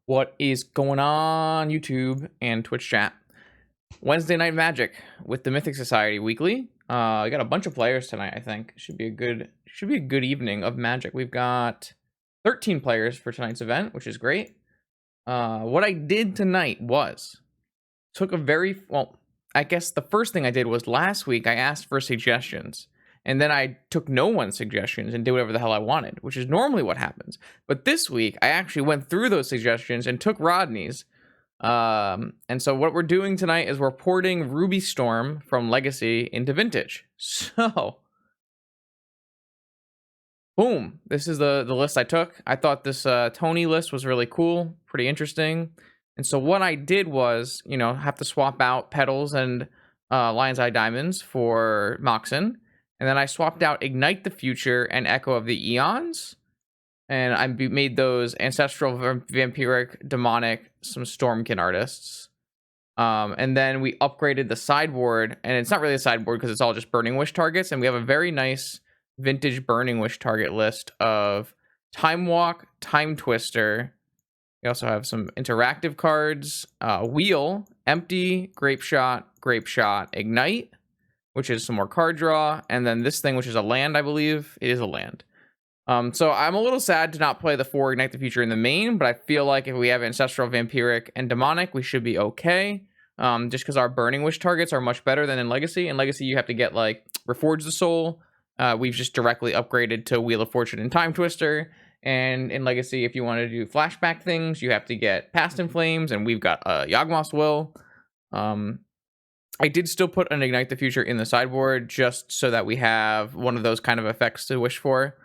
What is going on, YouTube and Twitch chat? Wednesday night Magic with the Mythic Society weekly. I got a bunch of players tonight. I think should be a good evening of Magic. We've got 13 players for tonight's event, which is great. What I did tonight was took a very well. I guess the first thing I did was last week I asked for suggestions. And then I took no one's suggestions and did whatever the hell I wanted, which is normally what happens. But this week, I actually went through those suggestions and took Rodney's. And so what we're doing tonight is we're porting Ruby Storm from Legacy into Vintage. So, boom. This is the list I took. I thought this Tony list was really cool, pretty interesting. And so what I did was, have to swap out Petals and Lion's Eye Diamonds for Moxen. And then I swapped out Ignite the Future and Echo of the Eons. And I made those Ancestral, Vampiric, Demonic, some Stormkin artists. And then we upgraded the sideboard. And it's not really a sideboard because it's all just Burning Wish targets. And we have a very nice vintage Burning Wish target list of Time Walk, Time Twister. We also have some interactive cards. Wheel, Empty, Grape Shot, Ignite, which is some more card draw, and then this thing, which is a land, I believe. It is a land. So I'm a little sad to not play the 4 Ignite the Future in the main, but I feel like if we have Ancestral, Vampiric, and Demonic, we should be okay. Just because our Burning Wish targets are much better than in Legacy. In Legacy, you have to get, Reforge the Soul. We've just directly upgraded to Wheel of Fortune and Time Twister. And in Legacy, if you want to do flashback things, you have to get Past in Flames, and we've got Yawgmoth's Will. I did still put an Ignite the Future in the sideboard just so that we have one of those kind of effects to wish for.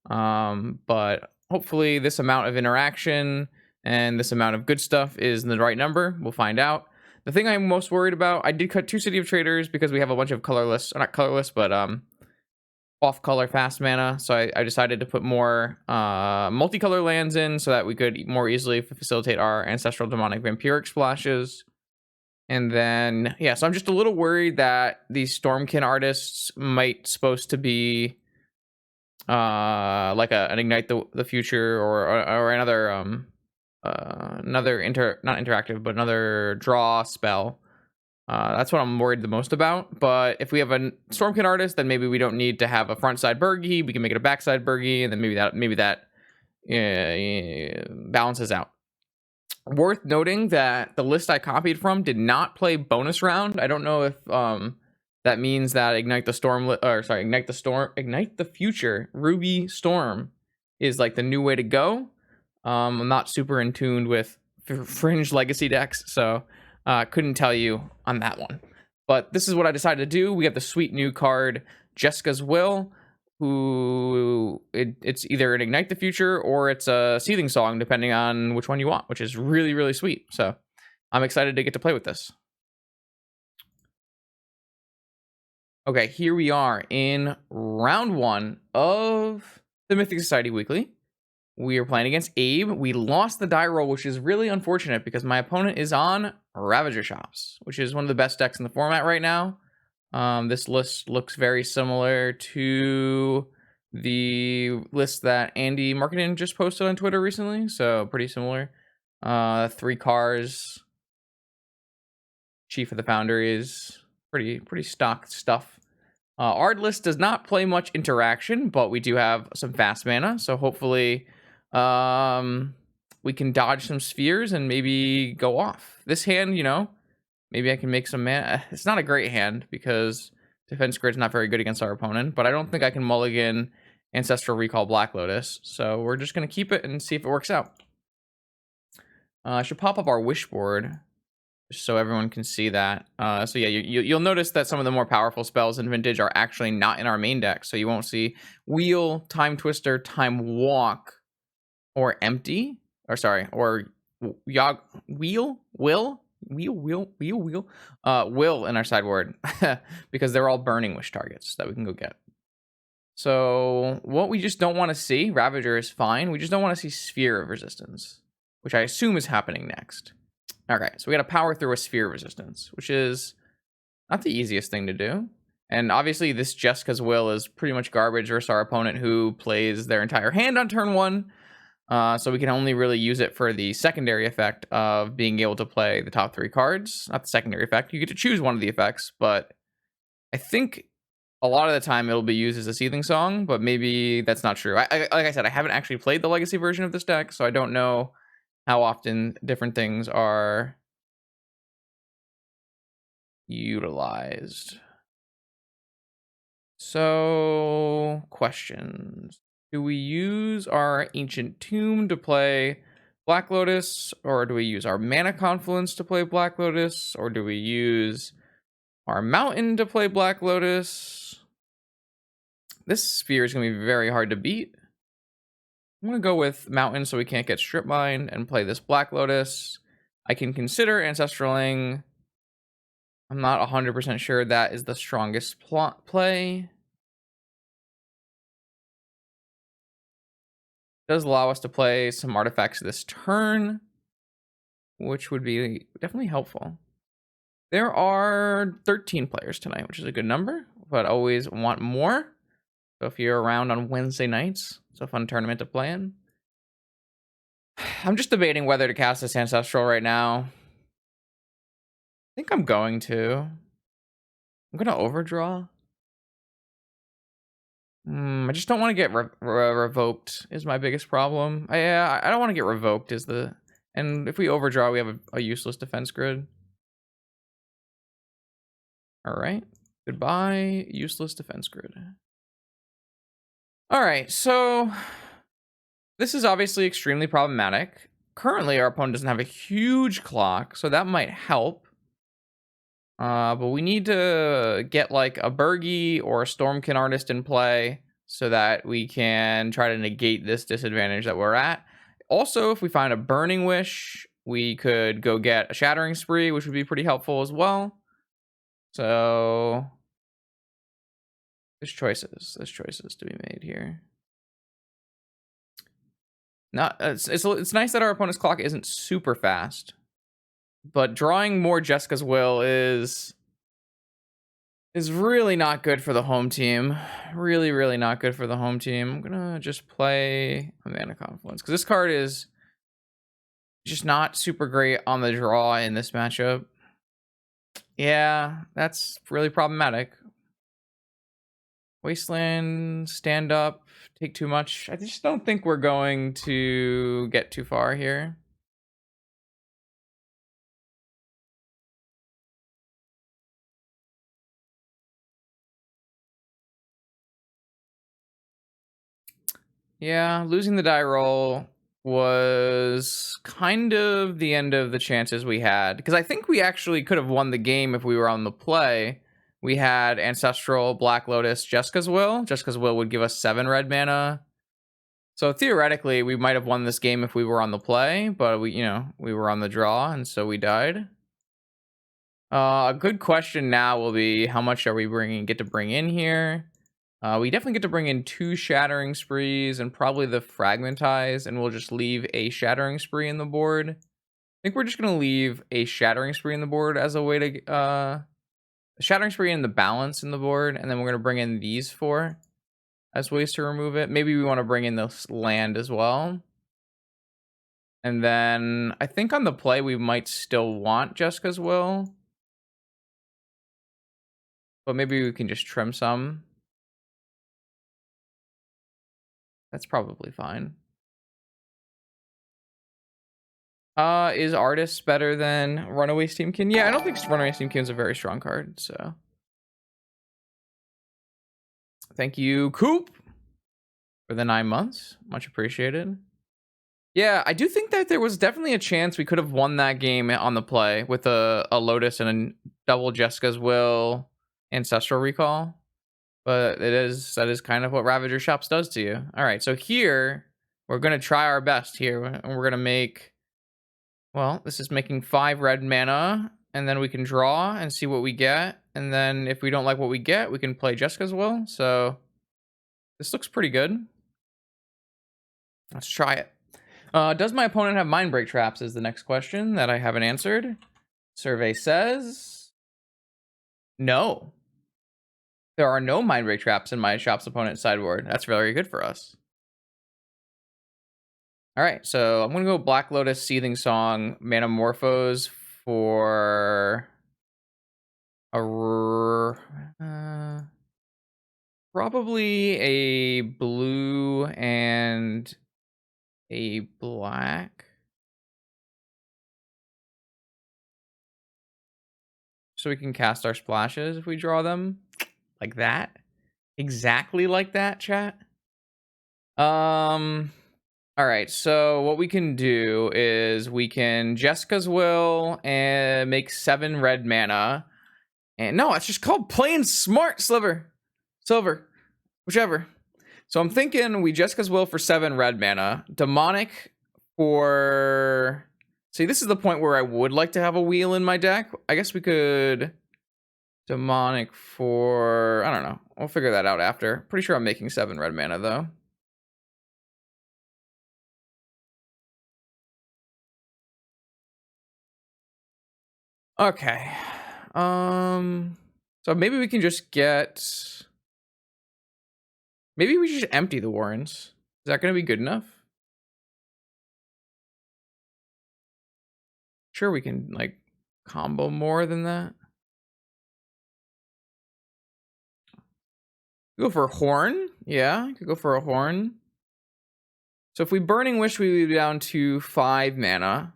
But hopefully this amount of interaction and this amount of good stuff is the right number. We'll find out. The thing I'm most worried about, I did cut 2 City of Traders because we have a bunch of colorless, or not colorless, but off-color fast mana. So I decided to put more multicolor lands in so that we could more easily facilitate our Ancestral, Demonic, Vampiric splashes. And then, so I'm just a little worried that these Stormkin artists might supposed to be like an Ignite the Future or another not interactive, but another draw spell. That's what I'm worried the most about. But if we have a Stormkin artist, then maybe we don't need to have a front side Burgie. We can make it a backside Burgie, and then maybe that balances out. Worth noting that the list I copied from did not play bonus round. I don't know if that means that Ignite the Future Ruby Storm is like the new way to go. I'm not super in tune with Fringe Legacy decks, so couldn't tell you on that one. But this is what I decided to do. We have the sweet new card Jessica's Will, who it's either an Ignite the Future or it's a Seething Song, depending on which one you want, which is really, really sweet. So I'm excited to get to play with this. Okay, here we are in round 1 of the Mythic Society Weekly. We are playing against Abe. We lost the die roll, which is really unfortunate because my opponent is on Ravager Shops, which is one of the best decks in the format right now. This list looks very similar to the list that Andy Marketing just posted on Twitter recently, so pretty similar. 3 cars, Chief of the Foundries, pretty stock stuff. Our list does not play much interaction, but we do have some fast mana, so hopefully we can dodge some spheres and maybe go off. This hand, maybe I can make some mana. It's not a great hand because Defense Grid's not very good against our opponent, but I don't think I can mulligan Ancestral Recall Black Lotus. So we're just going to keep it and see if it works out. I should pop up our wish board just so everyone can see that. So yeah, you'll notice that some of the more powerful spells in Vintage are actually not in our main deck. So you won't see Wheel, Time Twister, Time Walk, or Empty. Or Will in our sideboard because they're all Burning Wish targets that we can go get. So what we just don't want to see, Ravager is fine. We just don't want to see Sphere of Resistance, which I assume is happening next. Okay, so we got to power through a Sphere of Resistance, which is not the easiest thing to do. And obviously this Jessica's Will is pretty much garbage versus our opponent who plays their entire hand on turn 1. So we can only really use it for the secondary effect of being able to play the top 3 cards. Not the secondary effect. You get to choose one of the effects, but I think a lot of the time it'll be used as a seething song, but maybe that's not true. Like I said, I haven't actually played the legacy version of this deck, so I don't know how often different things are utilized. So, questions. Do we use our Ancient Tomb to play Black Lotus, or do we use our Mana Confluence to play Black Lotus, or do we use our Mountain to play Black Lotus? This sphere is going to be very hard to beat. I'm going to go with Mountain so we can't get strip mined and play this Black Lotus. I can consider Ancestraling. I'm not 100% sure that is the strongest play. Does allow us to play some artifacts this turn, which would be definitely helpful. There are 13 players tonight, which is a good number, but always want more. So if you're around on Wednesday nights, it's a fun tournament to play in. I'm just debating whether to cast this Ancestral right now. I think I'm going to. I'm going to overdraw. I just don't want to get revoked is my biggest problem. I don't want to get revoked and if we overdraw, we have a useless defense grid. All right. Goodbye, useless defense grid. All right, so this is obviously extremely problematic. Currently, our opponent doesn't have a huge clock, so that might help. But we need to get like a Bergie or a Stormkin Artist in play so that we can try to negate this disadvantage that we're at. Also, if we find a Burning Wish, we could go get a Shattering Spree, which would be pretty helpful as well. So there's choices to be made here. Not it's nice that our opponent's clock isn't super fast, but drawing more Jessica's Will is really not good for the home team. Really not good for the home team. I'm gonna just play a Mana Confluence because this card is just not super great on the draw in this matchup. Yeah, that's really problematic. Wasteland, stand up, take too much. I just don't think we're going to get too far here. Yeah, losing the die roll was kind of the end of the chances we had. Because I think we actually could have won the game if we were on the play. We had Ancestral, Black Lotus, Jessica's Will. Jessica's Will would give us 7 red mana. So theoretically, we might have won this game if we were on the play. But we were on the draw, and so we died. A good question now will be, how much are we get to bring in here? We definitely get to bring in 2 Shattering Sprees and probably the Fragmentize, and we'll just leave a Shattering Spree in the board. I think we're just going to leave a Shattering Spree in the board as a way to... a Shattering Spree and the Balance in the board, and then we're going to bring in these 4 as ways to remove it. Maybe we want to bring in this land as well. And then I think on the play, we might still want Jessica's Will. But maybe we can just trim some. That's probably fine. Is Artist better than Runaway Steamkin? Yeah, I don't think Runaway Steamkin is a very strong card, so. Thank you, Coop, for the 9 months. Much appreciated. Yeah, I do think that there was definitely a chance we could have won that game on the play with a Lotus and a double Jessica's Will Ancestral Recall. But that is kind of what Ravager Shops does to you. All right, so here, we're going to try our best here. And we're going to make... Well, this is making 5 red mana, and then we can draw and see what we get. And then if we don't like what we get, we can play Jessica's Will. So this looks pretty good. Let's try it. Does my opponent have Mind Break Traps is the next question that I haven't answered. Survey says no. There are no Mind Break Traps in my shop's opponent's sideboard. That's very good for us. All right, so I'm gonna go Black Lotus, Seething Song, Manamorphose for uh, probably a blue and a black. So we can cast our splashes if we draw them like that. Exactly like that, chat. All right, so what we can do is we can Jessica's Will and make 7 red mana. And no, it's just called plain smart silver, whichever. So I'm thinking we Jessica's Will for 7 red mana, demonic for. See, this is the point where I would like to have a wheel in my deck. I guess we could demonic for. I don't know. We'll figure that out after. Pretty sure I'm making 7 red mana though. Okay. So maybe we can just get. Maybe we should empty the Warrens. Is that going to be good enough? Sure, we can like combo more than that. Go for a horn. Yeah, could go for a horn. So if we Burning Wish, we would be down to 5 mana.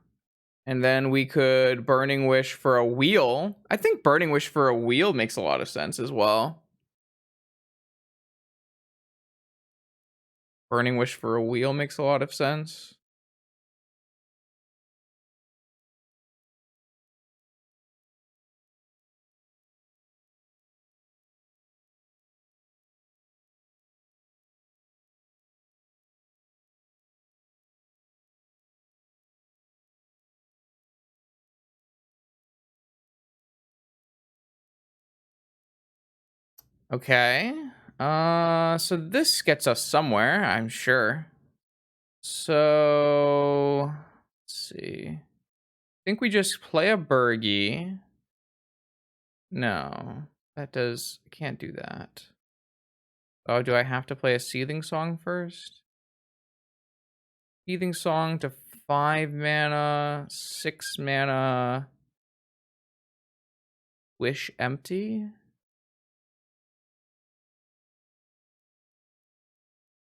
And then we could Burning Wish for a wheel. I think Burning Wish for a wheel makes a lot of sense as well. Burning Wish for a wheel makes a lot of sense. Okay. So this gets us somewhere, I'm sure. So let's see. I think we just play a Burgie. No, that does. Can't do that. Oh, do I have to play a Seething Song first? Seething Song to 5 mana, 6 mana. Wish empty.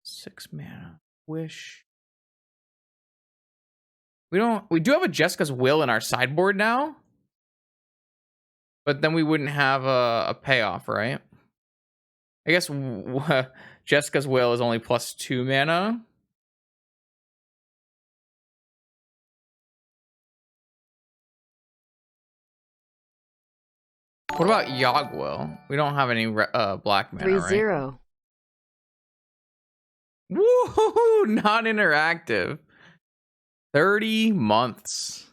6 mana. Wish. We do have a Jessica's Will in our sideboard now. But then we wouldn't have a payoff, right? I guess Jessica's Will is only plus 2 mana. What about Yogwill? We don't have any black mana, 3-0. right? Woohoo! Not interactive. 30 months.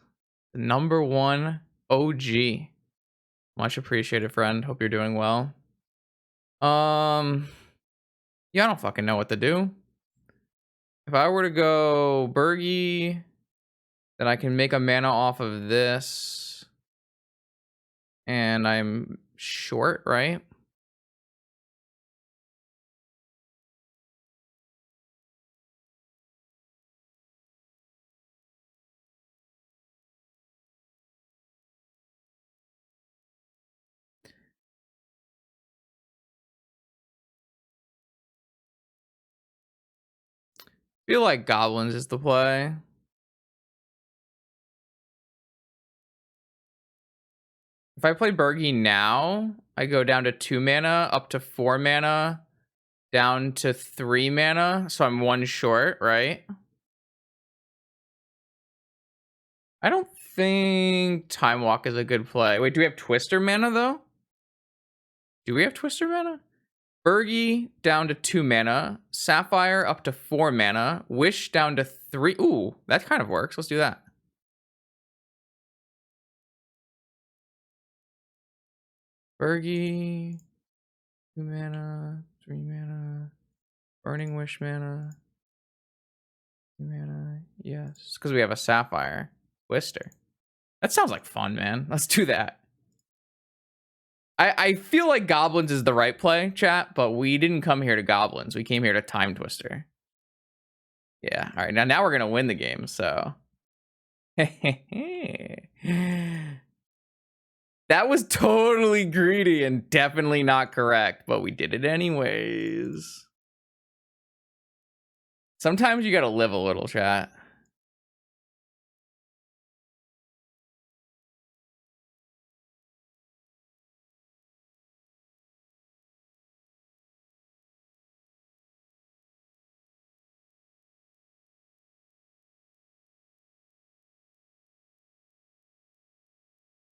The #1 OG. Much appreciated, friend. Hope you're doing well. Yeah, I don't fucking know what to do. If I were to go Burgie, then I can make a mana off of this. And I'm short, right? Feel like Goblins is the play. If I play Burgie now, I go down to 2 mana, up to 4 mana, down to 3 mana, so I'm 1 short, right? I don't think Time Walk is a good play. Wait, do we have Twister mana, though? Do we have Twister mana? Burgie down to 2 mana, Sapphire up to 4 mana, Wish down to 3. Ooh, that kind of works. Let's do that. Burgie, 2 mana, 3 mana, Burning Wish mana, 2 mana. Yes, because we have a Sapphire. Twister. That sounds like fun, man. Let's do that. I feel like Goblins is the right play, chat, but we didn't come here to Goblins. We came here to Time Twister. Yeah. All right. Now we're gonna win the game. So that was totally greedy and definitely not correct, but we did it anyways. Sometimes you gotta live a little, chat.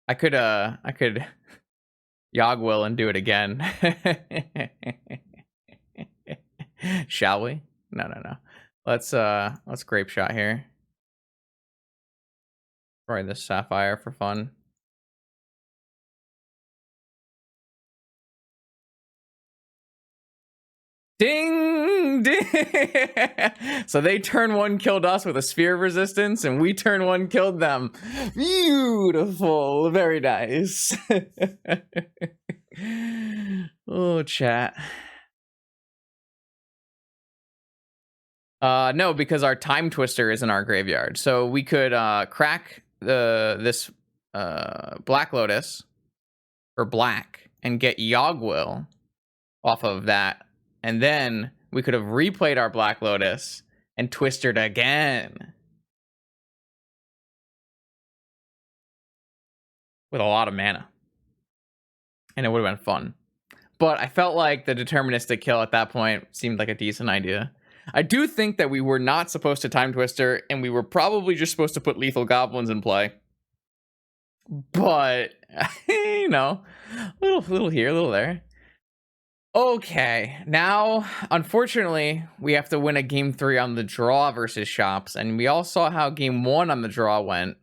I could Yogwill and do it again. Shall we? No. Let's grape shot here. Try this sapphire for fun. Ding ding. So they turn one killed us with a sphere of resistance, and we turn one killed them. Beautiful, very nice. Oh, chat. No, because our time twister is in our graveyard, so we could crack this Black Lotus for black and get Yogwill off of that, and then we could have replayed our Black Lotus and twisted again with a lot of mana, and it would have been fun. But I felt like the deterministic kill at that point seemed like a decent idea. I do think that we were not supposed to time twister, and we were probably just supposed to put lethal goblins in play. But you know, little here, little there. Okay, now unfortunately we have to win a game 3 on the draw versus shops, and we all saw how game 1 on the draw went.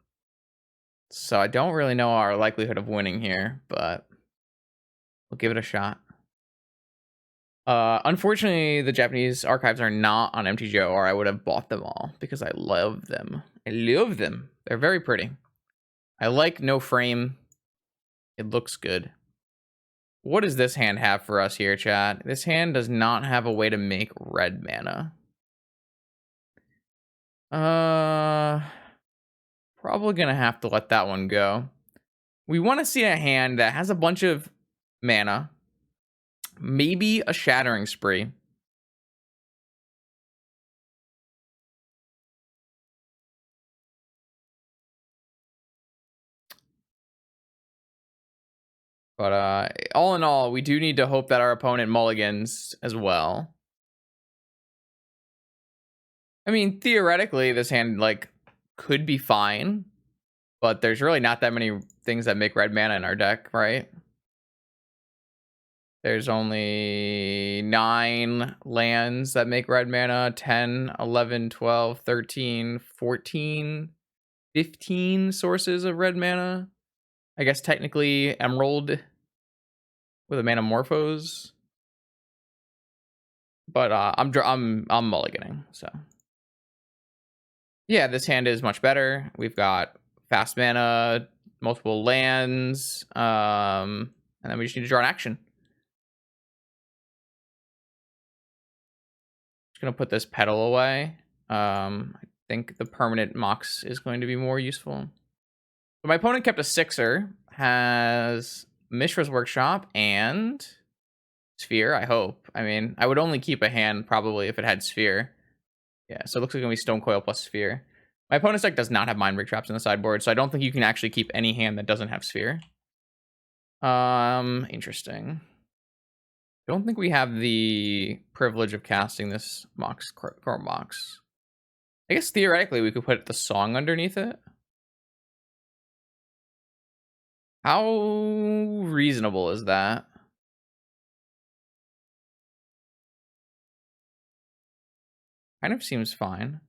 So I don't really know our likelihood of winning here, but we'll give it a shot. Unfortunately, the Japanese archives are not on MTGO, or I would have bought them all because I love them. I love them. They're very pretty. I like no frame. It looks good. What does this hand have for us here, chat? This hand does not have a way to make red mana. Probably gonna have to let that one go. We want to see a hand that has a bunch of mana. Maybe a Shattering Spree. But all in all, we do need to hope that our opponent mulligans as well. I mean, theoretically, this hand, like, could be fine. But there's really not that many things that make red mana in our deck, right? There's only 9 lands that make red mana, 10, 11, 12, 13, 14, 15 sources of red mana. I guess technically Emerald with a Manamorphose. But I'm mulliganing, so. Yeah, this hand is much better. We've got fast mana, multiple lands, and then we just need to draw an action. Gonna put this petal away. I think the permanent Mox is going to be more useful. So my opponent kept a 6er, has Mishra's Workshop and Sphere, I hope. I mean, I would only keep a hand probably if it had Sphere. Yeah, so it looks like it's gonna be Stone Coil plus Sphere. My opponent's deck does not have Mind Break Traps in the sideboard, so I don't think you can actually keep any hand that doesn't have Sphere. Interesting. Don't think we have the privilege of casting this Mox, Core Mox. I guess theoretically we could put the song underneath it. How reasonable is that? Kind of seems fine.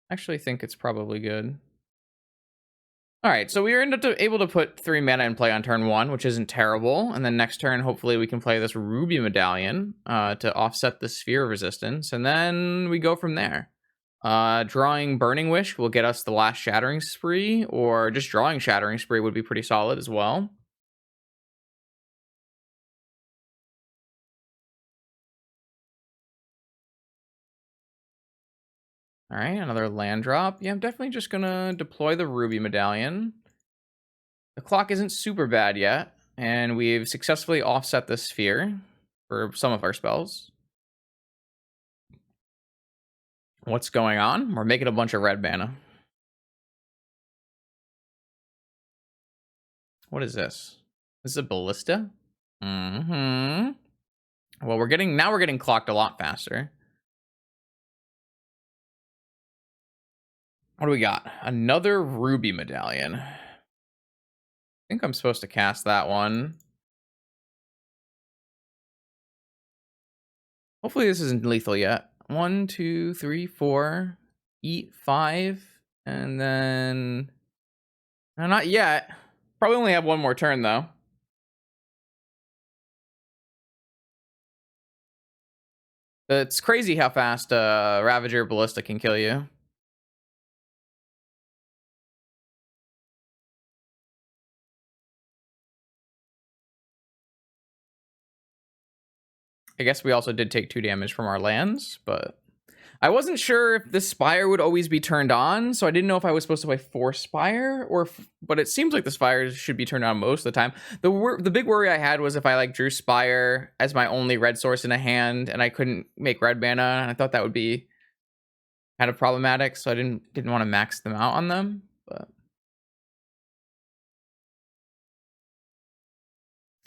I actually think it's probably good. Alright, so we were able to put 3 mana in play on turn 1, which isn't terrible. And then next turn, hopefully we can play this Ruby Medallion to offset the Sphere of Resistance. And then we go from there. Drawing Burning Wish will get us the last Shattering Spree, or just drawing Shattering Spree would be pretty solid as well. All right, another land drop. Yeah, I'm definitely just gonna deploy the Ruby Medallion. The clock isn't super bad yet, and we've successfully offset the sphere for some of our spells. What's going on? We're making a bunch of red mana. What is this? This is a ballista? Mm-hmm. Well, we're getting clocked a lot faster. What do we got? Another Ruby Medallion. I think I'm supposed to cast that one. Hopefully this isn't lethal yet. 1, 2, 3, 4. Eat 5. And then... No, not yet. Probably only have one more turn, though. It's crazy how fast Ravager Ballista can kill you. I guess we also did take 2 damage from our lands, but... I wasn't sure if the Spire would always be turned on, so I didn't know if I was supposed to play 4 Spire, but it seems like the Spires should be turned on most of the time. The big worry I had was if I like drew Spire as my only red source in a hand, and I couldn't make red mana, and I thought that would be kind of problematic, so I didn't want to max them out on them, but...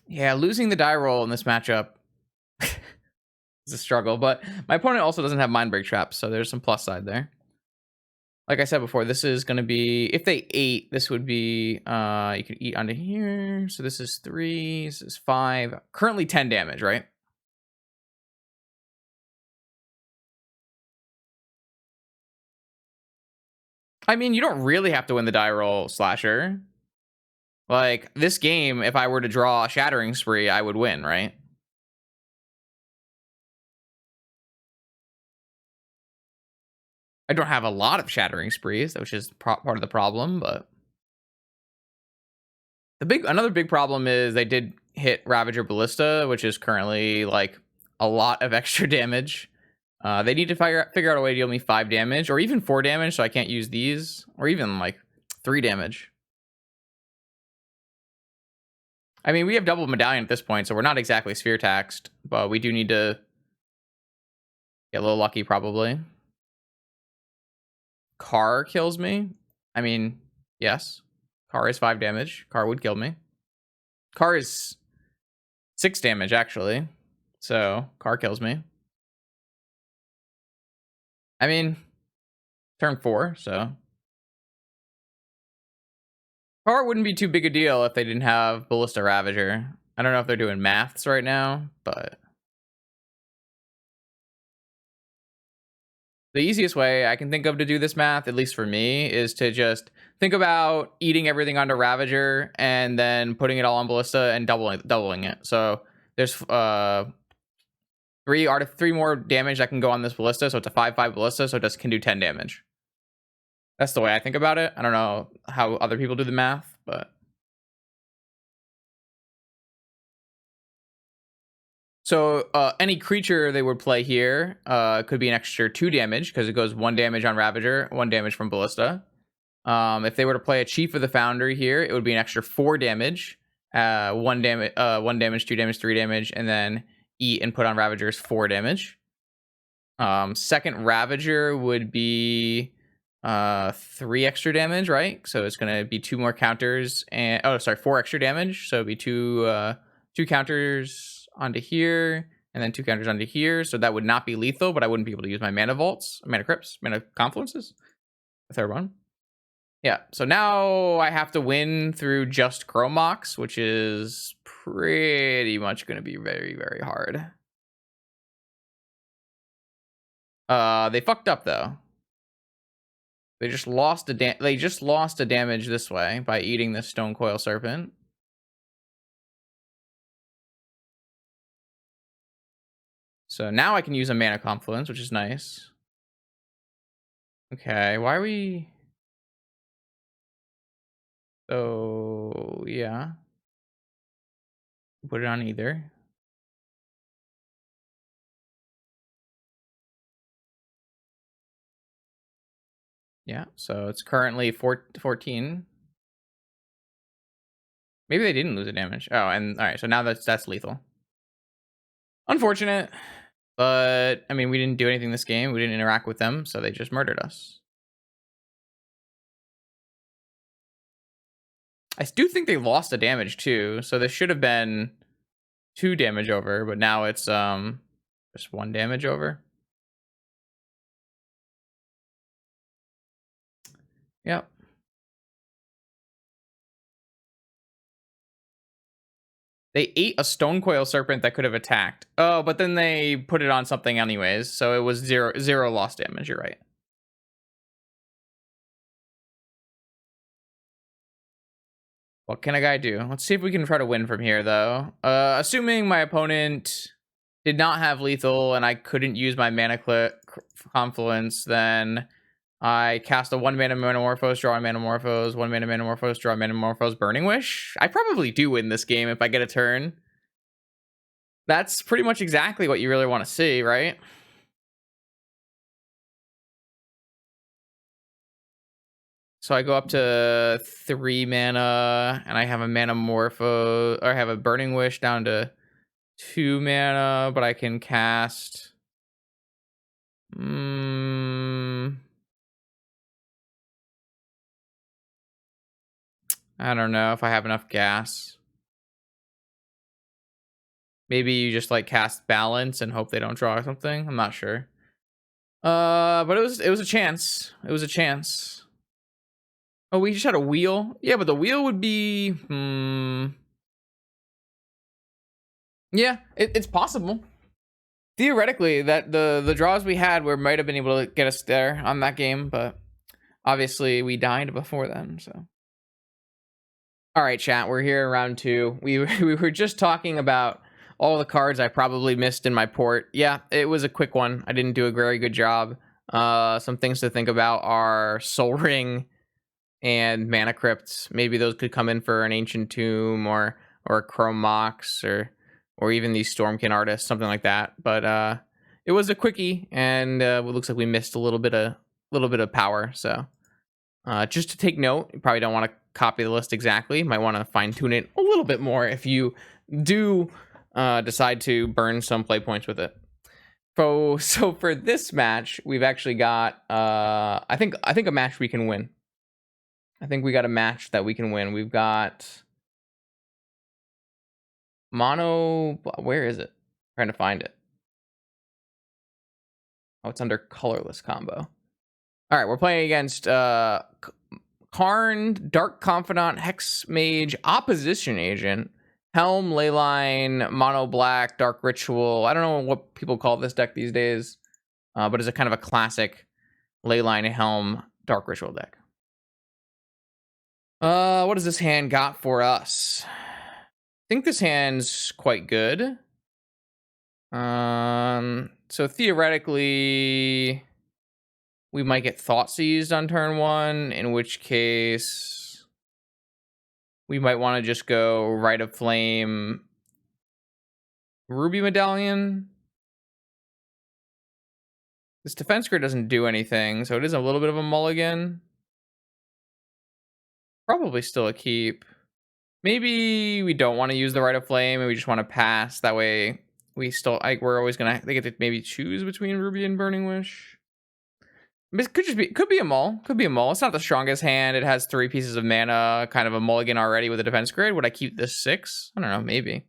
Yeah, losing the die roll in this matchup is a struggle, but my opponent also doesn't have Mindbreak Traps, so there's some plus side there. Like I said before, this is going to be, if they ate, this would be, you could eat onto here. So this is 3, this is 5, currently 10 damage, right? I mean, you don't really have to win the die roll, Slasher. Like, this game, if I were to draw a Shattering Spree, I would win, right? I don't have a lot of Shattering Sprees, which is part of the problem, but... Another big problem is they did hit Ravager Ballista, which is currently, like, a lot of extra damage. They need to figure out a way to deal me 5 damage, or even 4 damage, so I can't use these, or even, like, 3 damage. I mean, we have double Medallion at this point, so we're not exactly sphere taxed, but we do need to get a little lucky, probably. Car kills me. I mean, yes. Car is 5 damage. Car would kill me. Car is 6 damage, actually. So, Car kills me. I mean, turn 4, so... Car wouldn't be too big a deal if they didn't have Ballista Ravager. I don't know if they're doing maths right now, but... The easiest way I can think of to do this math, at least for me, is to just think about eating everything onto Ravager and then putting it all on Ballista and doubling it. So there's 3 more damage that can go on this Ballista, so it's a 5/5 Ballista, so it can do 10 damage. That's the way I think about it. I don't know how other people do the math, but... So any creature they would play here could be an extra 2 damage, because it goes 1 damage on Ravager, 1 damage from Ballista. If they were to play a Chief of the Foundry here, it would be an extra 4 damage, 1 damage, 2 damage, 3 damage, and then eat and put on Ravager's 4 damage. Second Ravager would be 3 extra damage, right? So it's going to be 2 more counters, and 4 extra damage. So it'd be 2 counters onto here, and then 2 counters onto here. So that would not be lethal, but I wouldn't be able to use my mana vaults, mana crypts, mana confluences. The third one. Yeah, so now I have to win through just Chromox, which is pretty much going to be very, very hard. They fucked up though. They just lost a damage this way by eating this Stone Coil Serpent. So now I can use a mana confluence, which is nice. Okay, why are we... So, yeah. Put it on either. Yeah, so it's currently 14. Maybe they didn't lose a damage. Oh, and all right, so now that's lethal. Unfortunate, but I mean, we didn't do anything this game. We didn't interact with them, so they just murdered us. I do think they lost a damage too, so this should have been 2 damage over, but now it's just 1 damage over. Yep. They ate a stone coil serpent that could have attacked. Oh, but then they put it on something anyways, so it was zero lost damage. You're right. What can a guy do? Let's see if we can try to win from here, though. Assuming my opponent did not have lethal and I couldn't use my confluence, then I cast a 1 mana Manamorphose, draw a Manamorphose, 1 mana Manamorphose, draw a Manamorphose, Burning Wish. I probably do win this game if I get a turn. That's pretty much exactly what you really want to see, right? So I go up to 3 mana, and I have a Manamorphose, or I have a Burning Wish down to 2 mana, but I can cast. I don't know if I have enough gas. Maybe you just like cast Balance and hope they don't draw something. I'm not sure. But it was a chance. It was a chance. Oh, we just had a wheel. Yeah, but the wheel would be. Yeah, it's possible. Theoretically, that the draws we had might have been able to get us there on that game, but obviously we died before then. So, all right, chat, we're here in round 2. We were just talking about all the cards I probably missed in my port. Yeah, it was a quick one. I didn't do a very good job. Some things to think about are Soul Ring and Mana Crypt. Maybe those could come in for an Ancient Tomb or a Chrome Mox or even these Stormkin artists, something like that. But it was a quickie, and it looks like we missed a little bit of power. So just to take note, you probably don't want to copy the list exactly. You might want to fine tune it a little bit more if you do decide to burn some play points with it. So for this match, we've actually got I think a match we can win. I think we got a match that we can win. We've got mono. Where is it? I'm trying to find it. Oh, it's under colorless combo. All right, we're playing against Karn, Dark Confidant, Hex Mage, Opposition Agent, Helm, Leyline, Mono Black, Dark Ritual. I don't know what people call this deck these days, but it's a kind of a classic Leyline, Helm, Dark Ritual deck. What does this hand got for us? I think this hand's quite good. So theoretically, we might get Thought Seized on turn 1, in which case we might want to just go Rite of Flame, Ruby Medallion. This defense grid doesn't do anything, so it is a little bit of a mulligan. Probably still a keep. Maybe we don't want to use the Rite of Flame and we just want to pass. That way we still, like, we're always gonna, they get to maybe choose between Ruby and Burning Wish. It could be a mull. Could be a mull. It's not the strongest hand. It has 3 pieces of mana, kind of a mulligan already with a defense grid. Would I keep this 6? I don't know, maybe.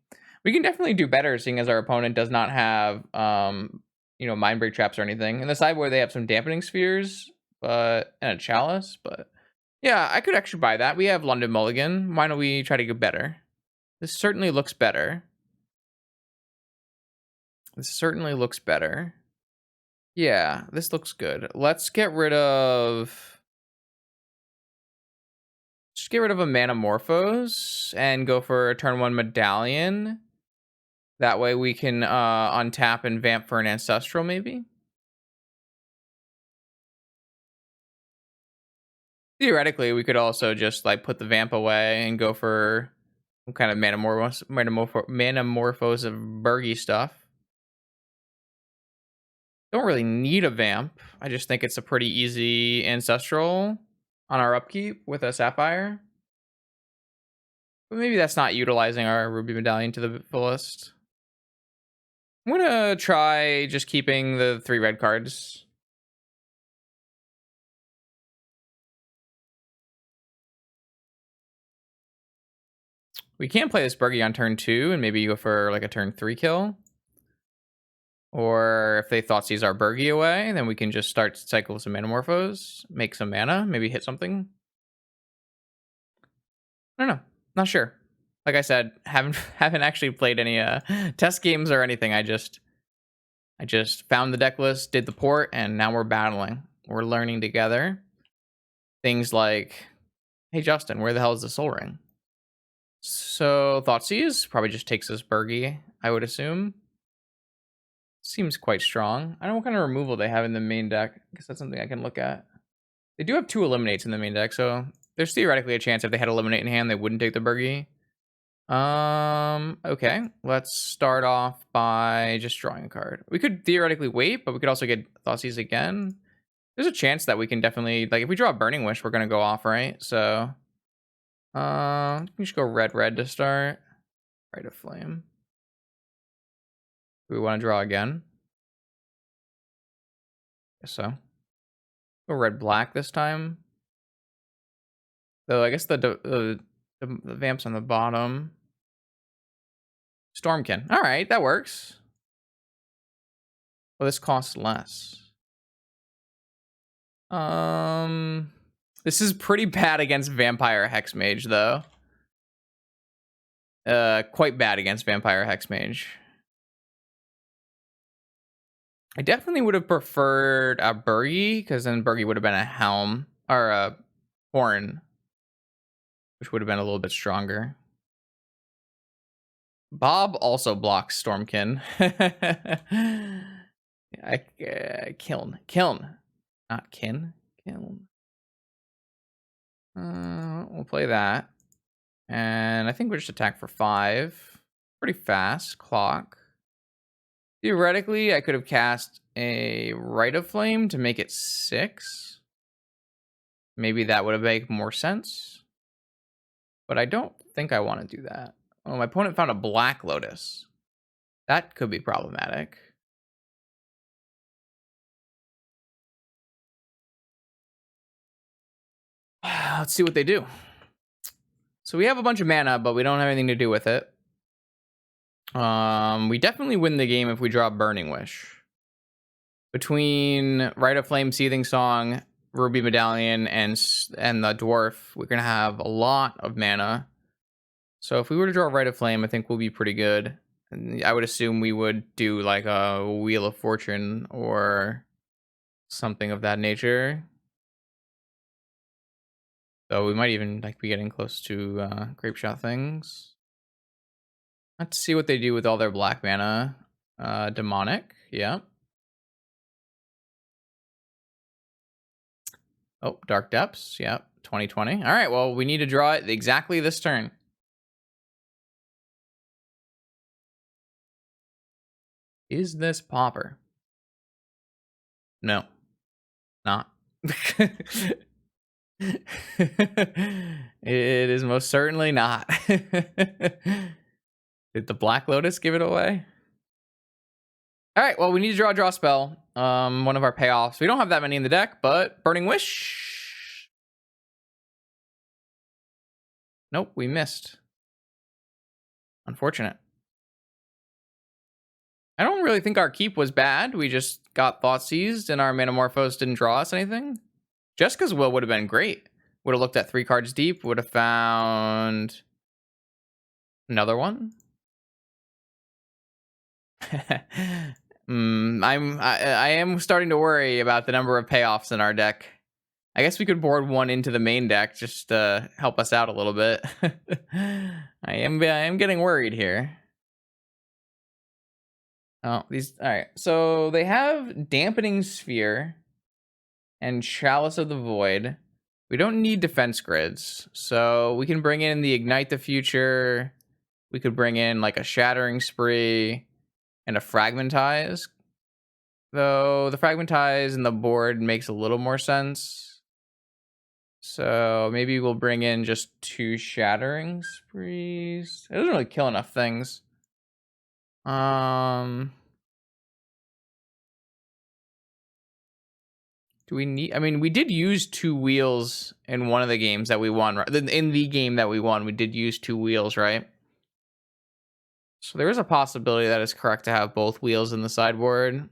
We can definitely do better, seeing as our opponent does not have mind break traps or anything. In the sideboard they have some dampening spheres, and a chalice, but yeah, I could actually buy that. We have London Mulligan. Why don't we try to go better? This certainly looks better. Yeah, this looks good. Let's get rid of... Just get rid of a Manamorphose and go for a turn 1 Medallion. That way we can untap and vamp for an Ancestral, maybe? Theoretically, we could also just like put the vamp away and go for some kind of Manamorphose of Burgy stuff. Don't really need a Vamp. I just think it's a pretty easy Ancestral on our upkeep with a Sapphire. But maybe that's not utilizing our Ruby Medallion to the fullest. I'm gonna try just keeping the 3 red cards. We can play this Burgie on turn 2 and maybe go for like a turn 3 kill. Or if they Thoughtseize our Burgie away, then we can just start cycle some Manamorphose, make some mana, maybe hit something. I don't know. Not sure. Like I said, haven't actually played any test games or anything. I just found the deck list, did the port, and now we're battling. We're learning together. Things like, hey Justin, where the hell is the Soul Ring? So Thoughtseize probably just takes this Burgie, I would assume. Seems quite strong. I don't know what kind of removal they have in the main deck. I guess that's something I can look at. They do have 2 Eliminates in the main deck, so there's theoretically a chance if they had Eliminate in hand, they wouldn't take the Burgie. Okay. Let's start off by just drawing a card. We could theoretically wait, but we could also get Thoughtseize again. There's a chance that we can definitely, like, if we draw a Burning Wish, we're gonna go off, right? So, we should go red to start. Rite of Flame. Do we want to draw again? Guess so. Go red-black this time. Though I guess the Vamp's on the bottom. Stormkin. All right, that works. Well, this costs less. This is pretty bad against Vampire Hexmage, though. Quite bad against Vampire Hexmage. I definitely would have preferred a Burgie, because then Burgie would have been a Helm, or a Horn, which would have been a little bit stronger. Bob also blocks Stormkin. Kiln. Not Kin. Kiln. We'll play that. And I think we'll just attack for 5. Pretty fast. Clock. Theoretically, I could have cast a Rite of Flame to make it 6. Maybe that would have made more sense. But I don't think I want to do that. Oh, my opponent found a Black Lotus. That could be problematic. Let's see what they do. So we have a bunch of mana, but we don't have anything to do with it. We definitely win the game if we draw Burning Wish. Between Rite of Flame, Seething Song, Ruby Medallion, and the Dwarf, we're gonna have a lot of mana. So if we were to draw Rite of Flame, I think we'll be pretty good. And I would assume we would do like a Wheel of Fortune or something of that nature. So we might even like be getting close to Grape Shot things. Let's see what they do with all their black mana. Demonic, yeah. Oh, Dark Depths, yeah. 2020. All right, well, we need to draw it exactly this turn. Is this Pauper? No. Not. It is most certainly not. Did the Black Lotus give it away? All right, well, we need to draw a draw spell. One of our payoffs. We don't have that many in the deck, but Burning Wish. Nope, we missed. Unfortunate. I don't really think our keep was bad. We just got Thoughtseized and our Manamorphose didn't draw us anything. Jessica's Will would have been great. Would have looked at 3 cards deep. Would have found another one. I am starting to worry about the number of payoffs in our deck. I guess we could board one into the main deck just to help us out a little bit. I am getting worried here. Oh, these, all right. So they have Dampening Sphere and Chalice of the Void. We don't need defense grids, so we can bring in the Ignite the Future. We could bring in like a Shattering Spree and a Fragmentize. Though the Fragmentize and the board makes a little more sense. So maybe we'll bring in just 2 Shattering Sprees. It doesn't really kill enough things. Do we need... I mean, we did use 2 wheels in one of the games that we won. Right? In the game that we won, we did use 2 wheels, right? So there is a possibility that it's correct to have both wheels in the sideboard.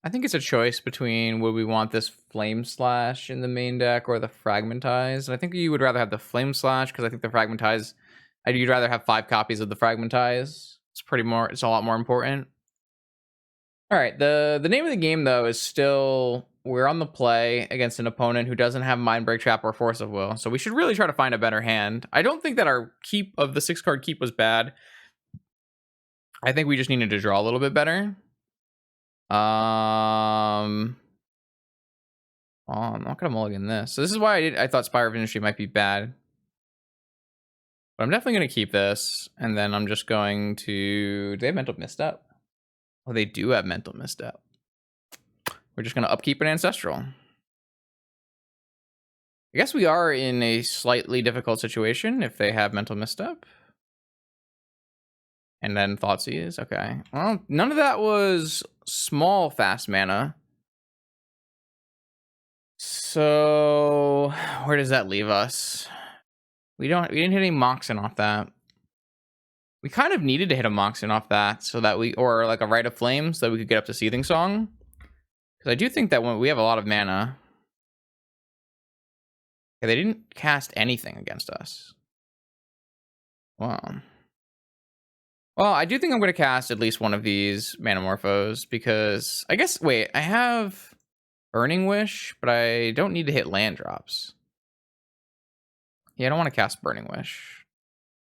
I think it's a choice between would we want this Flame Slash in the main deck or the Fragmentize. And I think you would rather have the Flame Slash because I think the Fragmentize... You'd rather have 5 copies of the Fragmentize. It's a lot more important. All right, the name of the game, though, is still... We're on the play against an opponent who doesn't have Mindbreak Trap or Force of Will. So we should really try to find a better hand. I don't think that our keep of the 6-card keep was bad. I think we just needed to draw a little bit better. Well, I'm not gonna mulligan this. So this is why I thought Spire of Industry might be bad. But I'm definitely gonna keep this, and then I'm just going to... Do they have Mental Misstep? Oh, they do have Mental Misstep. We're just gonna upkeep an Ancestral. I guess we are in a slightly difficult situation if they have Mental Misstep. And then Thoughtseize, okay. Well, none of that was small fast mana. So where does that leave us? We didn't hit any Moxen off that. We kind of needed to hit a Moxen off that so that or like a Rite of Flame so that we could get up to Seething Song. Because I do think that when we have a lot of mana. Okay, they didn't cast anything against us. Wow. Well, I do think I'm going to cast at least one of these Manamorphos because I guess, wait, I have Burning Wish, but I don't need to hit land drops. Yeah, I don't want to cast Burning Wish.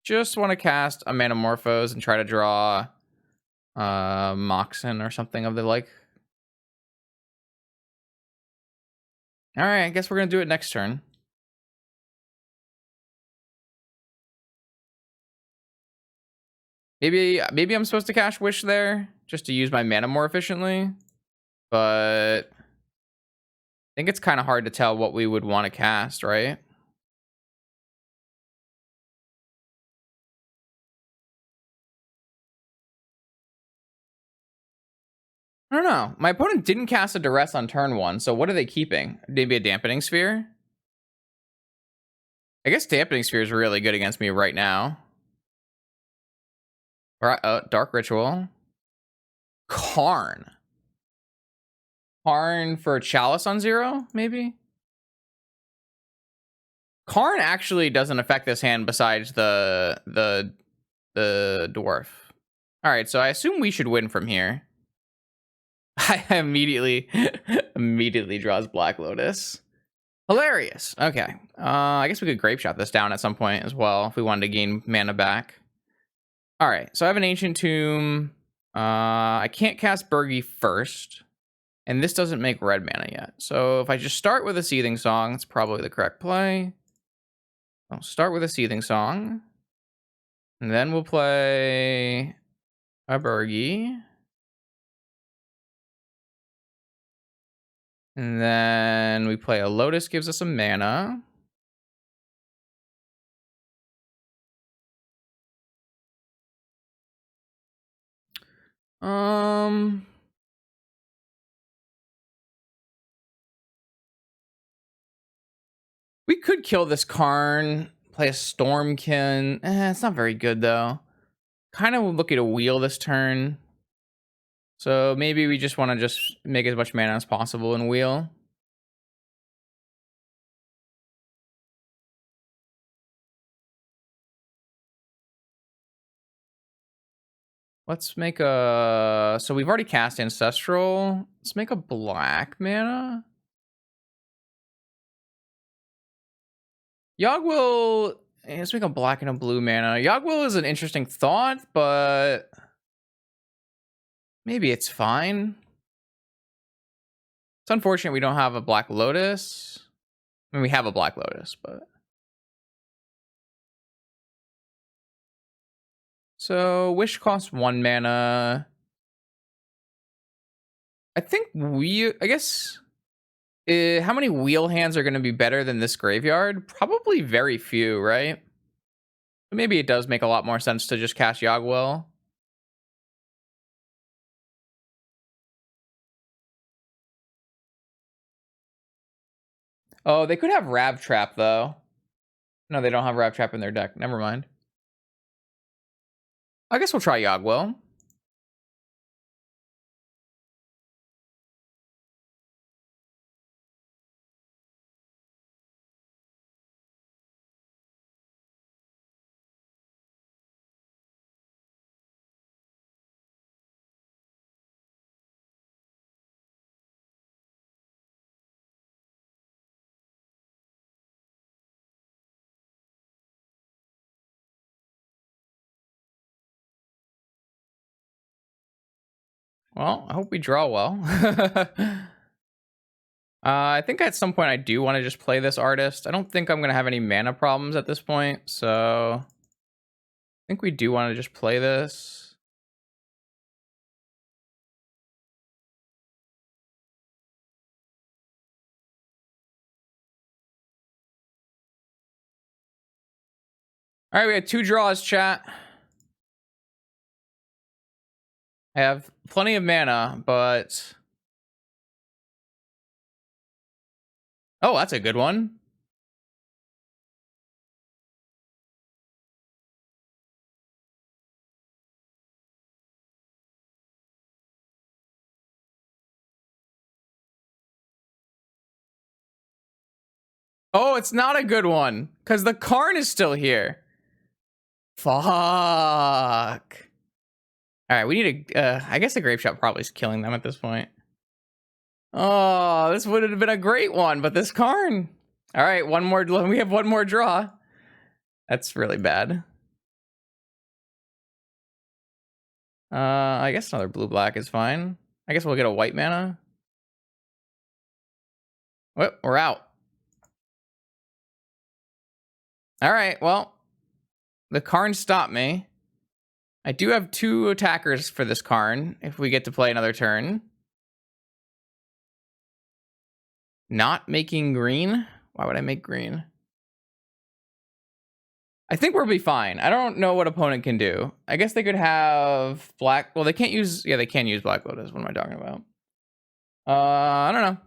Just want to cast a Manamorphos and try to draw Moxen or something of the like. All right, I guess we're going to do it next turn. Maybe I'm supposed to cast Wish there just to use my mana more efficiently. But I think it's kind of hard to tell what we would want to cast, right? I don't know. My opponent didn't cast a Duress on turn 1, so what are they keeping? Maybe a Dampening Sphere? I guess Dampening Sphere is really good against me right now. Dark Ritual. Karn. Karn for Chalice on 0, maybe? Karn actually doesn't affect this hand besides the dwarf. All right, so I assume we should win from here. I immediately draws Black Lotus. Hilarious. Okay. I guess we could Grape Shot this down at some point as well if we wanted to gain mana back. All right, so I have an Ancient Tomb. I can't cast Burgi first. And this doesn't make red mana yet. So if I just start with a Seething Song, it's probably the correct play. I'll start with a Seething Song. And then we'll play a Burgi. And then we play a Lotus, gives us some mana. We could kill this Karn, play a Stormkin. It's not very good though. Kind of looking to wheel this turn. So maybe we just want to just make as much mana as possible and wheel. Let's make a... So we've already cast Ancestral. Let's make a black mana. Yogwill... Let's make a black and a blue mana. Yogwill is an interesting thought, but... Maybe it's fine. It's unfortunate we don't have a Black Lotus. I mean, we have a Black Lotus, but... So, Wish costs 1 mana. I think I guess, how many wheel hands are going to be better than this graveyard? Probably very few, right? Maybe it does make a lot more sense to just cast Yogwell. Oh, they could have Rab Trap, though. No, they don't have Rab Trap in their deck. Never mind. I guess we'll try Yogwell. Well, I hope we draw well. I think at some point I do want to just play this artist. I don't think I'm going to have any mana problems at this point, so I think we do want to just play this. All right, we had 2 draws, chat. I have plenty of mana, but... Oh, that's a good one. Oh, it's not a good one, because the Karn is still here. Fuck. All right, we need a... I guess the Grape Shot probably is killing them at this point. Oh, this would have been a great one, but this Karn... All right, one more. We have one more draw. That's really bad. I guess another blue-black is fine. I guess we'll get a white mana. Well, we're out. All right, well, the Karn stopped me. I do have 2 attackers for this Karn if we get to play another turn. Not making green? Why would I make green? I think we'll be fine. I don't know what opponent can do. I guess they could have black. Well, they can't use... Yeah, they can use Black Lotus. What am I talking about? I don't know.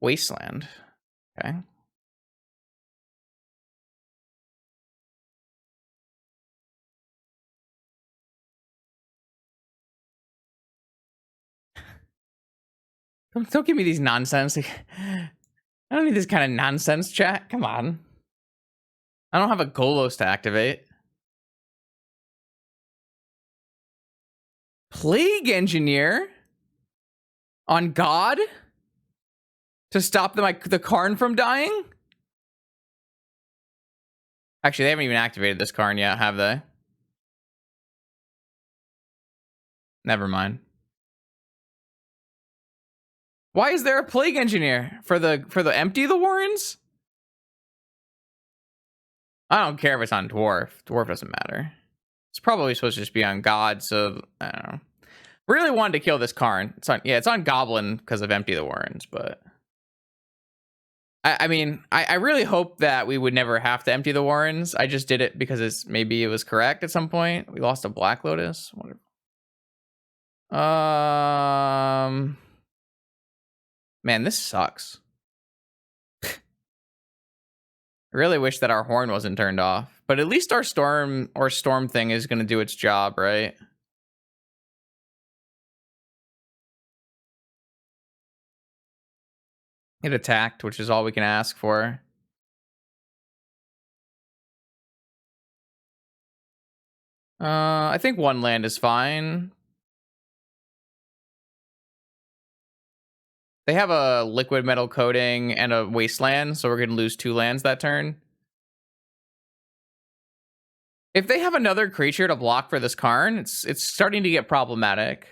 Wasteland. Okay. Don't give me these nonsense. I don't need this kind of nonsense, chat. Come on. I don't have a Golos to activate. Plague Engineer? On God? To stop the Karn from dying? Actually, they haven't even activated this Karn yet, have they? Never mind. Why is there a Plague Engineer? For the empty the Warrens? I don't care if it's on Dwarf. Dwarf doesn't matter. It's probably supposed to just be on God, so I don't know. Really wanted to kill this Karn. It's on Goblin because of Empty the Warrens, but I mean, I really hope that we would never have to empty the Warrens. I just did it because maybe it was correct at some point. We lost a Black Lotus. Man, this sucks. I really wish that our horn wasn't turned off, but at least our storm thing is going to do its job, right? It attacked, which is all we can ask for. I think 1 land is fine. They have a liquid metal coating and a wasteland, so we're going to lose 2 lands that turn. If they have another creature to block for this Karn, it's starting to get problematic.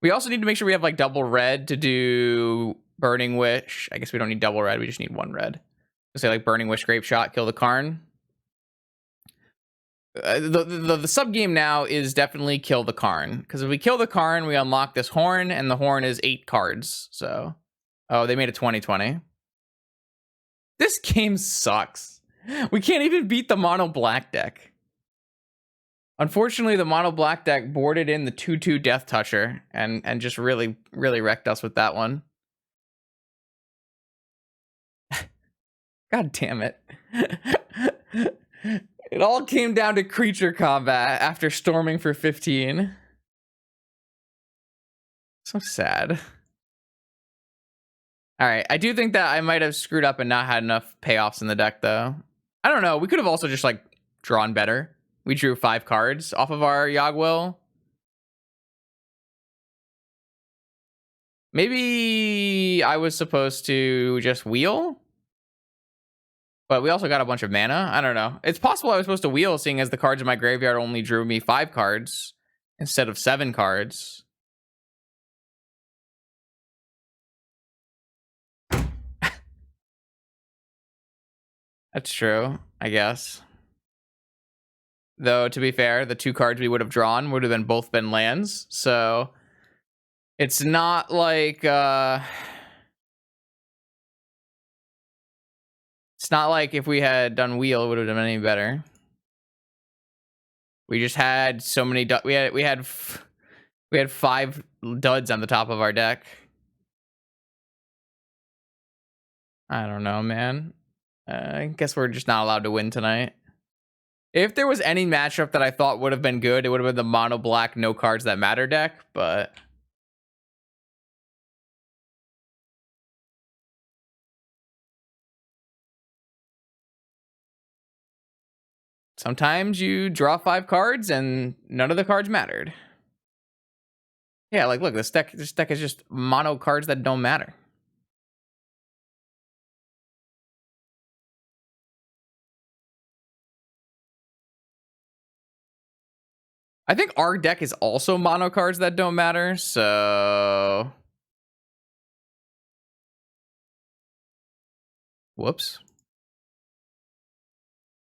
We also need to make sure we have like double red to do Burning Wish. I guess we don't need double red, we just need 1 red. Say like Burning Wish, Grape Shot, kill the Karn. The sub game now is definitely kill the Karn, because if we kill the Karn, we unlock this horn, and the horn is 8 cards. So, oh, they made it 2020. This game sucks. We can't even beat the mono black deck. Unfortunately, the mono black deck boarded in the 2/2 Death Toucher and just really wrecked us with that one. God damn it. It all came down to creature combat after storming for 15. So sad. All right, I do think that I might have screwed up and not had enough payoffs in the deck, though. I don't know. We could have also just, like, drawn better. We drew 5 cards off of our Yogwill. Maybe I was supposed to just wheel? But we also got a bunch of mana. I don't know. It's possible I was supposed to wheel, seeing as the cards in my graveyard only drew me 5 cards instead of 7 cards. That's true, I guess. Though, to be fair, the 2 cards we would have drawn would have been both been lands. So it's not like it's not like if we had done wheel, it would have done any better. We just had so many we had 5 duds on the top of our deck. I don't know, man. I guess we're just not allowed to win tonight. If there was any matchup that I thought would have been good, it would have been the mono black no cards that matter deck, but sometimes you draw 5 cards and none of the cards mattered. Yeah, like look, this deck is just mono cards that don't matter. I think our deck is also mono cards that don't matter, so whoops.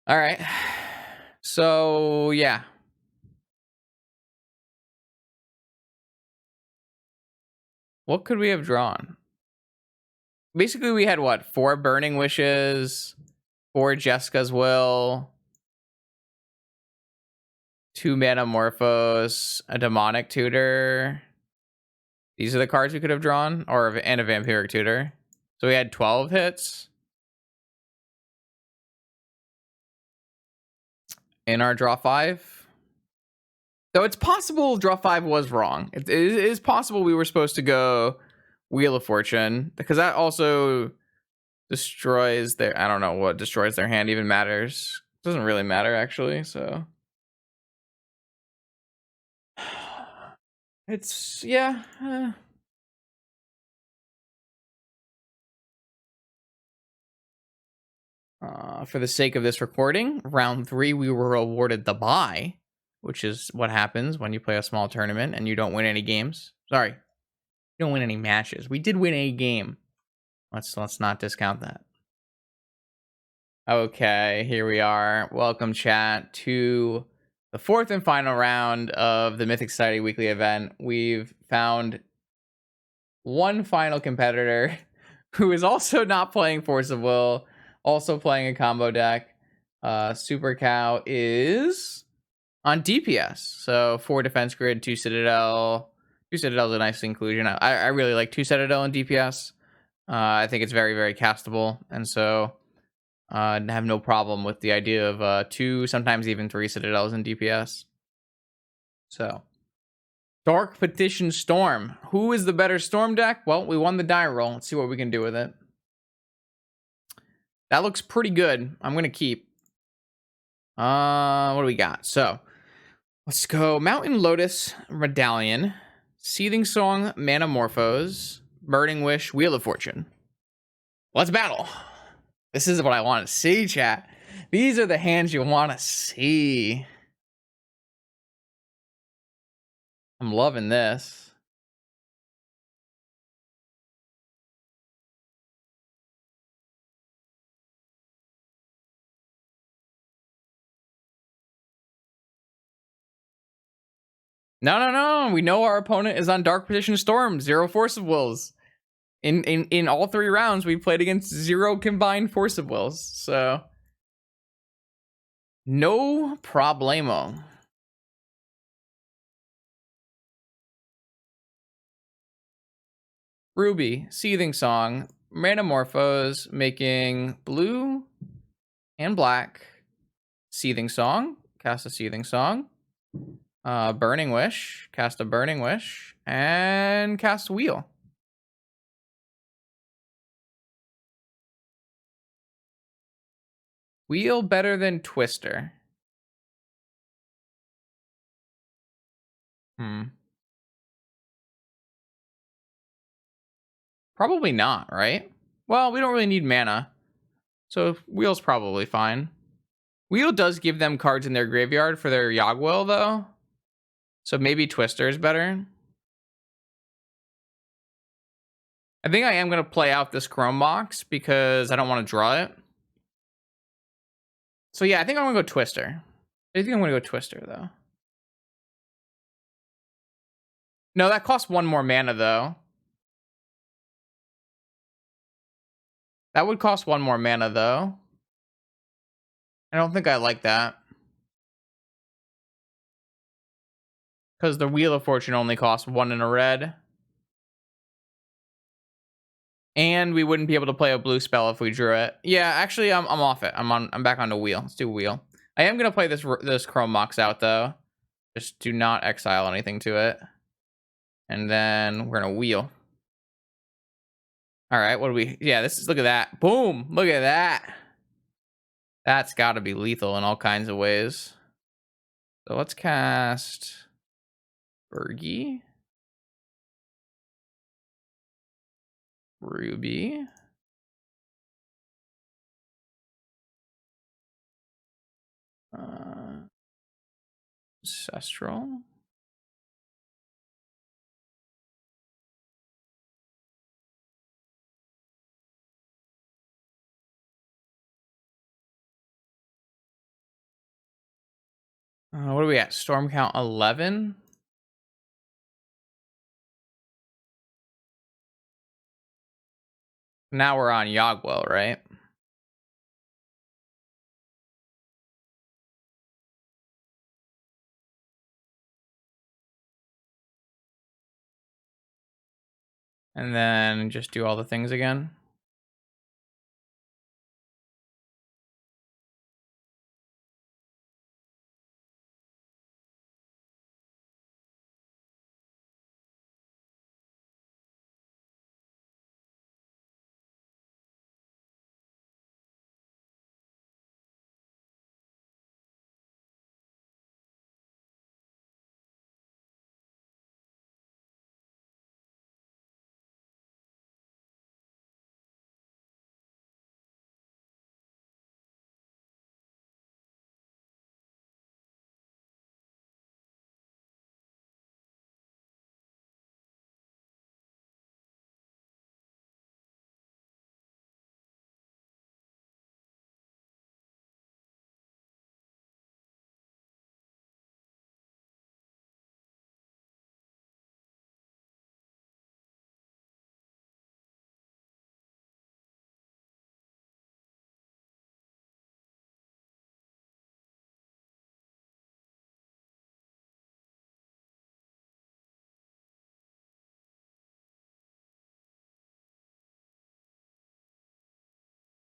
All right. So, yeah. What could we have drawn? Basically, we had what? 4 Burning Wishes, 4 Jessica's Will, 2 Manamorphose, a Demonic Tutor. These are the cards we could have drawn, and a Vampiric Tutor. So we had 12 hits in our draw 5. Though it's possible draw 5 was wrong. It is possible we were supposed to go Wheel of Fortune, because that also destroys their, I don't know what destroys their hand even matters. Doesn't really matter, actually, so. It's, yeah. For the sake of this recording, round 3, we were awarded the bye, which is what happens when you play a small tournament and you don't win any games. Sorry, you don't win any matches. We did win a game. Let's not discount that. Okay, here we are. Welcome, chat, to the 4th and final round of the Mythic Society weekly event. We've found one final competitor who is also not playing Force of Will, also playing a combo deck. Super Cow is on DPS. So 4 Defense Grid, 2 Citadel. 2 Citadel is a nice inclusion. I really like 2 Citadel in DPS. I think it's very castable. And so I have no problem with the idea of 2, sometimes even 3 Citadels in DPS. So Dark Petition Storm. Who is the better Storm deck? Well, we won the die roll. Let's see what we can do with it. That looks pretty good. I'm going to keep. What do we got? So, let's go Mountain Lotus Medallion, Seething Song, Manamorphose, Burning Wish, Wheel of Fortune. Let's battle. This is what I want to see, chat. These are the hands you want to see. I'm loving this. No. We know our opponent is on Dark Petition Storm. 0 Force of Wills. In all 3 rounds, we played against 0 combined Force of Wills. So no problemo. Ruby, Seething Song, Metamorphose, making blue and black. Seething Song, cast a Seething Song. Burning Wish, cast a Burning Wish, and cast Wheel. Wheel better than Twister. Probably not, right? Well, we don't really need mana, so Wheel's probably fine. Wheel does give them cards in their graveyard for their Yogwill, though. So maybe Twister is better. I think I am going to play out this Chrome box because I don't want to draw it. So yeah, I think I'm going to go Twister. I think I'm going to go Twister, though. No, that costs 1 more mana, though. That would cost 1 more mana, though. I don't think I like that. Because the Wheel of Fortune only costs 1 in a red. And we wouldn't be able to play a blue spell if we drew it. Yeah, actually, I'm off it. I'm back on the Wheel. Let's do Wheel. I am gonna play this Chrome Mox out though. Just do not exile anything to it. And then we're gonna Wheel. All right, what do we? Yeah, this is. Look at that. Boom! Look at that. That's got to be lethal in all kinds of ways. So let's cast Bergie. Ruby. Ancestral. What are we at? Storm count 11. Now we're on Yogwell, right? And then just do all the things again.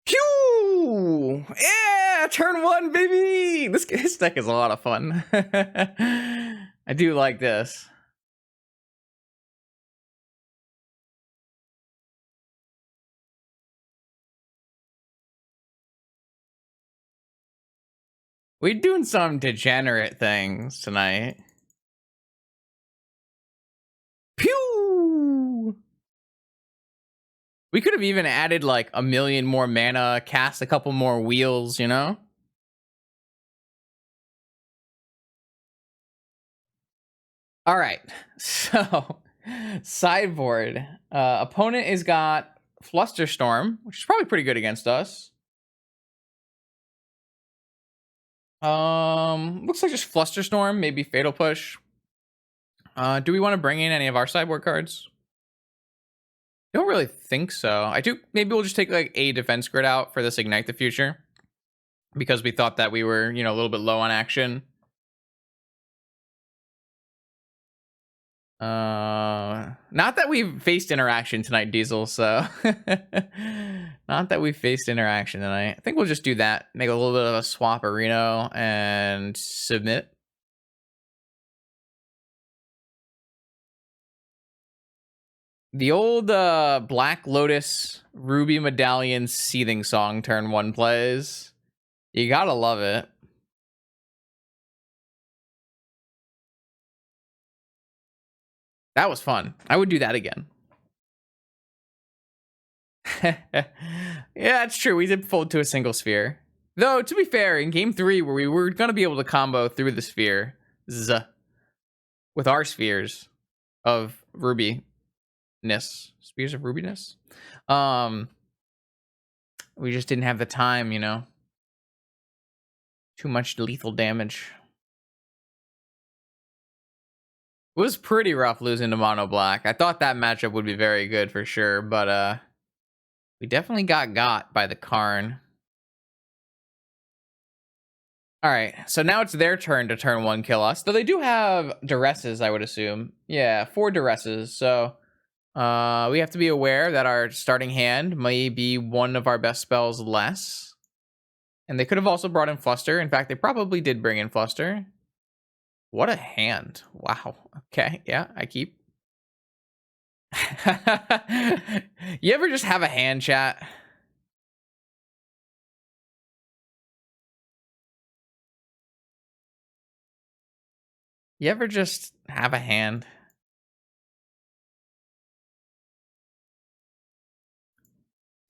Pew! Yeah, turn 1, baby. This deck is a lot of fun. I do like this. We're doing some degenerate things tonight. Pew! We could have even added like 1 million more mana, cast a couple more wheels, you know? All right, so sideboard. Opponent has got Flusterstorm, which is probably pretty good against us. Looks like just Flusterstorm, maybe Fatal Push. Do we want to bring in any of our sideboard cards? Don't really think so. I do. Maybe we'll just take like a defense grid out for this Ignite the Future because we thought that we were, a little bit low on action. Not that we've faced interaction tonight, Diesel. So, not that we've faced interaction tonight. I think we'll just do that. Make a little bit of a swap Reno and submit. The old Black Lotus Ruby Medallion Seething Song turn 1 plays. You gotta love it. That was fun. I would do that again. Yeah, it's true. We did fold to a single sphere. Though, to be fair, in game 3, where we were going to be able to combo through the sphere with our spheres of rubiness. Spheres of rubiness? We just didn't have the time, Too much lethal damage. It was pretty rough losing to Mono Black. I thought that matchup would be very good for sure, but we definitely got by the Karn. All right, so now it's their turn to turn 1 kill us. Though they do have duresses, I would assume. Yeah, 4 duresses. So we have to be aware that our starting hand may be one of our best spells less. And they could have also brought in Fluster. In fact, they probably did bring in Fluster. What a hand. Wow. Okay, yeah, I keep. You ever just have a hand, chat? You ever just have a hand?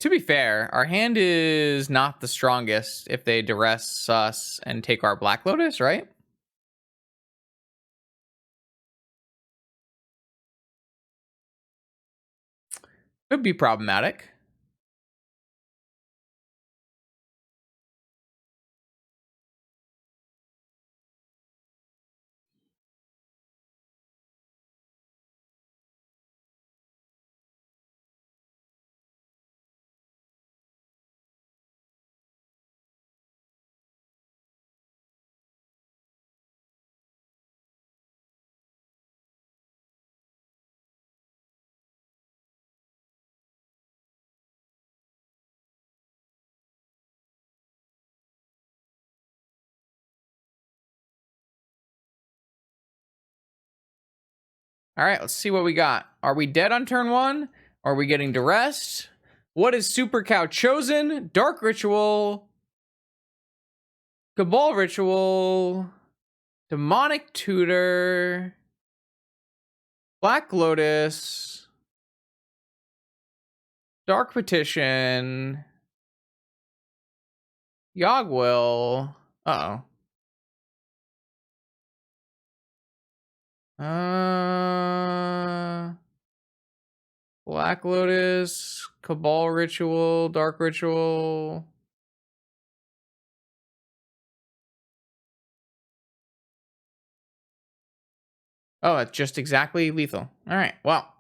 To be fair, our hand is not the strongest if they duress us and take our Black Lotus, right? Could be problematic. All right, let's see what we got. Are we dead on turn 1? Are we getting to rest? What is Super Cow chosen? Dark Ritual, Cabal Ritual, Demonic Tutor, Black Lotus, Dark Petition, Yogwill. Uh-oh. Black Lotus, Cabal Ritual, Dark Ritual. Oh, it's just exactly lethal. All right, well.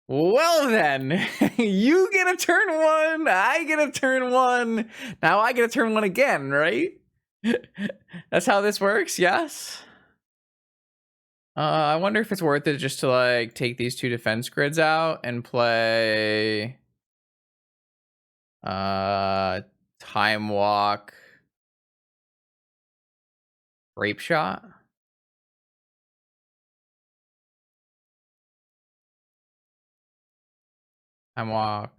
Well then, you get a turn 1, I get a turn 1. Now I get a turn 1 again, right? That's how this works, yes? I wonder if it's worth it just to like take these 2 defense grids out and play Time Walk, Grape Shot. Time Walk.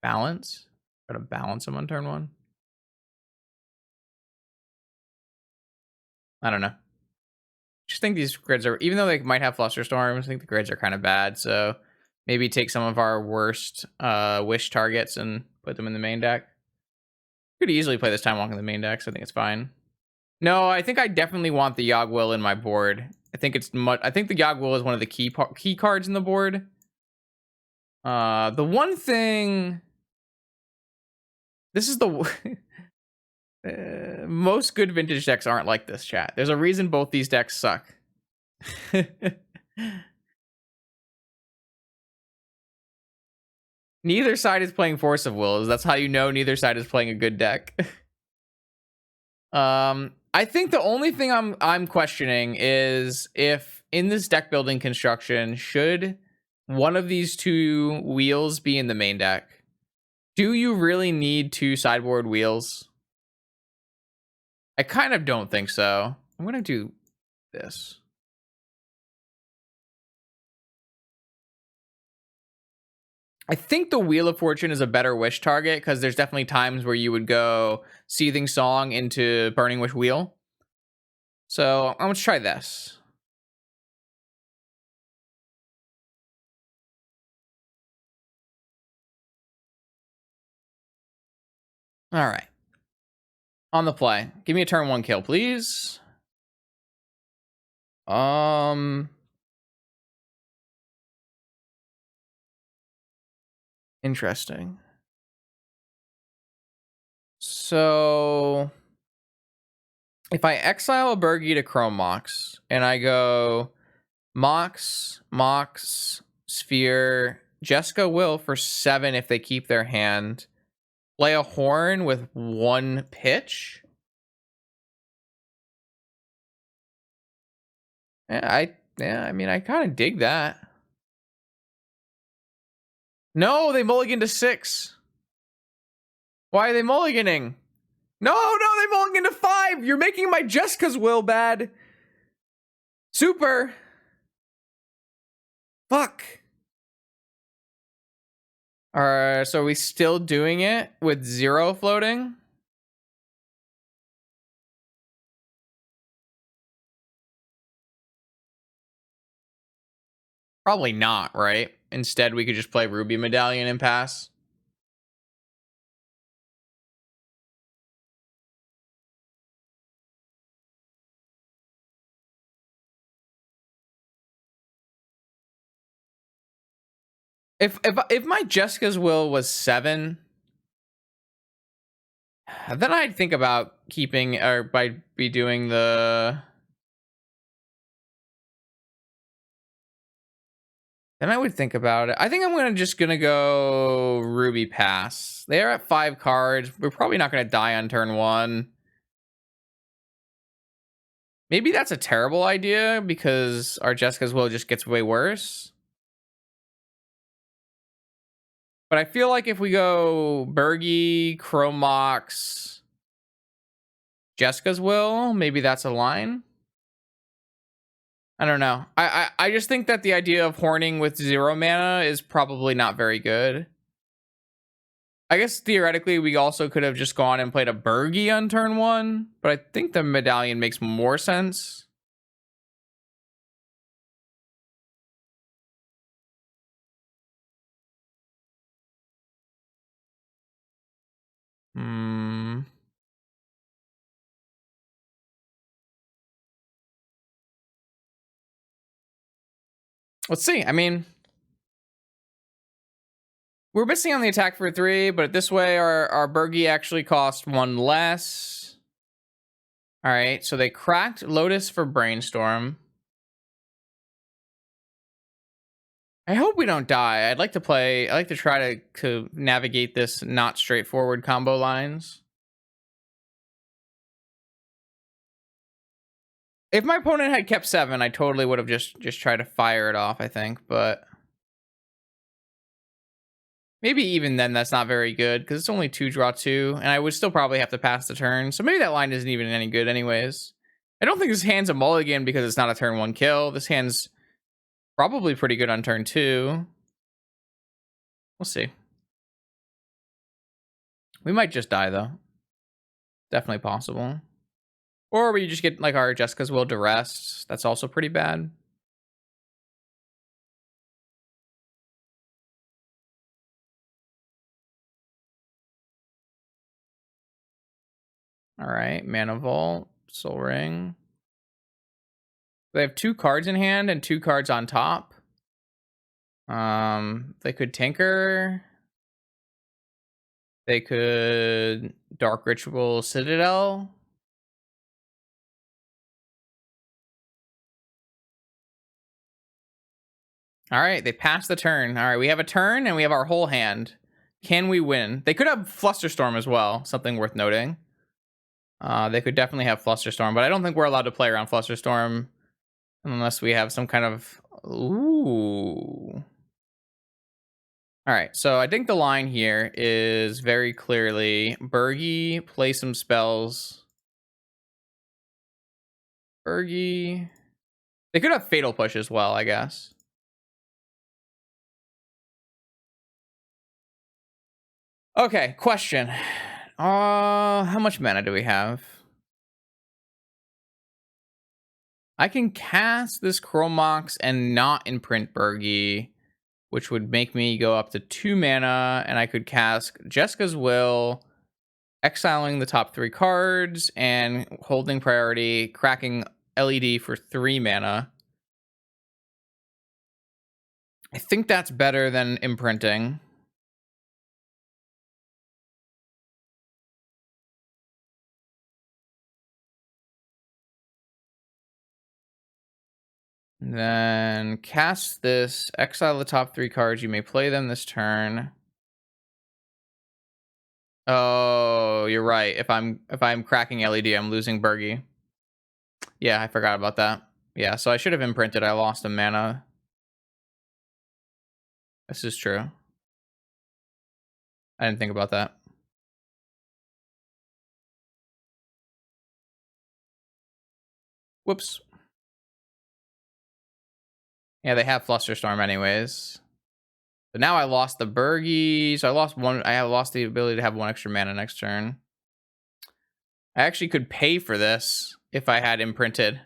Balance. Gotta balance them on turn 1. I don't know. Just think these grids are, even though they might have Fluster Storms, I think the grids are kind of bad. So maybe take some of our worst wish targets and put them in the main deck. Could easily play this Time Walk in the main deck, so I think it's fine. No, I think I definitely want the Yogg-Will in my board. I think it's much. I think the Yogg-Will is one of the key cards in the board. The one thing. This is the most good vintage decks aren't like this, chat. There's a reason both these decks suck. Neither side is playing Force of Wills. That's how you know neither side is playing a good deck. I think the only thing I'm questioning is if in this deck building construction, should one of these two wheels be in the main deck? Do you really need two sideboard wheels? I kind of don't think so. I'm gonna do this. I think the Wheel of Fortune is a better Wish target because there's definitely times where you would go Seething Song into Burning Wish Wheel. So I'm gonna try this. All right. On the play. Give me a turn 1 kill, please. Interesting. So if I exile a Burgie to Chrome Mox and I go Mox, Sphere, Jessica Will for 7 if they keep their hand, play a Horn with 1 pitch. I mean, I kind of dig that. No, they mulligan to 6. Why are they mulliganing? No, they mulligan to 5. You're making my Jessica's Will bad. Super. Fuck. So are we still doing it with 0 floating? Probably not, right? Instead, we could just play Ruby Medallion and pass. If my Jessica's Will was 7, then I'd think about keeping or be doing the. Then I would think about it. I think I'm just gonna go Ruby pass. They are at 5 cards. We're probably not gonna die on turn 1. Maybe that's a terrible idea because our Jessica's Will just gets way worse. But I feel like if we go Burgie, Chrome Mox, Jessica's Will, maybe that's a line. I don't know. I just think that the idea of horning with 0 mana is probably not very good. I guess theoretically we also could have just gone and played a Burgie on turn 1, but I think the Medallion makes more sense. Let's see. I mean, we're missing on the attack for 3, but this way our Burgie actually cost 1 less. All right, so they cracked Lotus for Brainstorm. I hope we don't die. I'd like to play. I like to try to navigate this not straightforward combo lines. If my opponent had kept 7, I totally would have just tried to fire it off, I think, but maybe even then that's not very good because it's only 2 draw 2, and I would still probably have to pass the turn. So maybe that line isn't even any good anyways. I don't think this hand's a mulligan because it's not a turn 1 kill. This hand's probably pretty good on turn 2. We'll see. We might just die though. Definitely possible. Or we just get like our Jessica's Will to rest. That's also pretty bad. All right, Mana Vault. Soul Ring. They have 2 cards in hand and 2 cards on top. They could Tinker. They could Dark Ritual Citadel. All right, they passed the turn. All right, we have a turn and we have our whole hand. Can we win? They could have Flusterstorm as well, something worth noting. They could definitely have Flusterstorm, but I don't think we're allowed to play around Flusterstorm unless we have some kind of... Ooh. All right, so I think the line here is very clearly Bergie, play some spells. Bergie. They could have Fatal Push as well, I guess. Okay, question. How much mana do we have? I can cast this Chromox and not imprint Bergie, which would make me go up to 2 mana, and I could cast Jessica's Will, exiling the top 3 cards, and holding priority, cracking LED for 3 mana. I think that's better than imprinting. Then cast this, exile the top 3 cards. You may play them this turn. Oh, you're right. If I'm cracking LED, I'm losing Bergie. Yeah, I forgot about that. Yeah, so I should have imprinted. I lost a mana. This is true. I didn't think about that. Whoops. Yeah, they have Flusterstorm anyways. But now I lost the Bergie, so I lost one. I have lost the ability to have 1 extra mana next turn. I actually could pay for this if I had imprinted,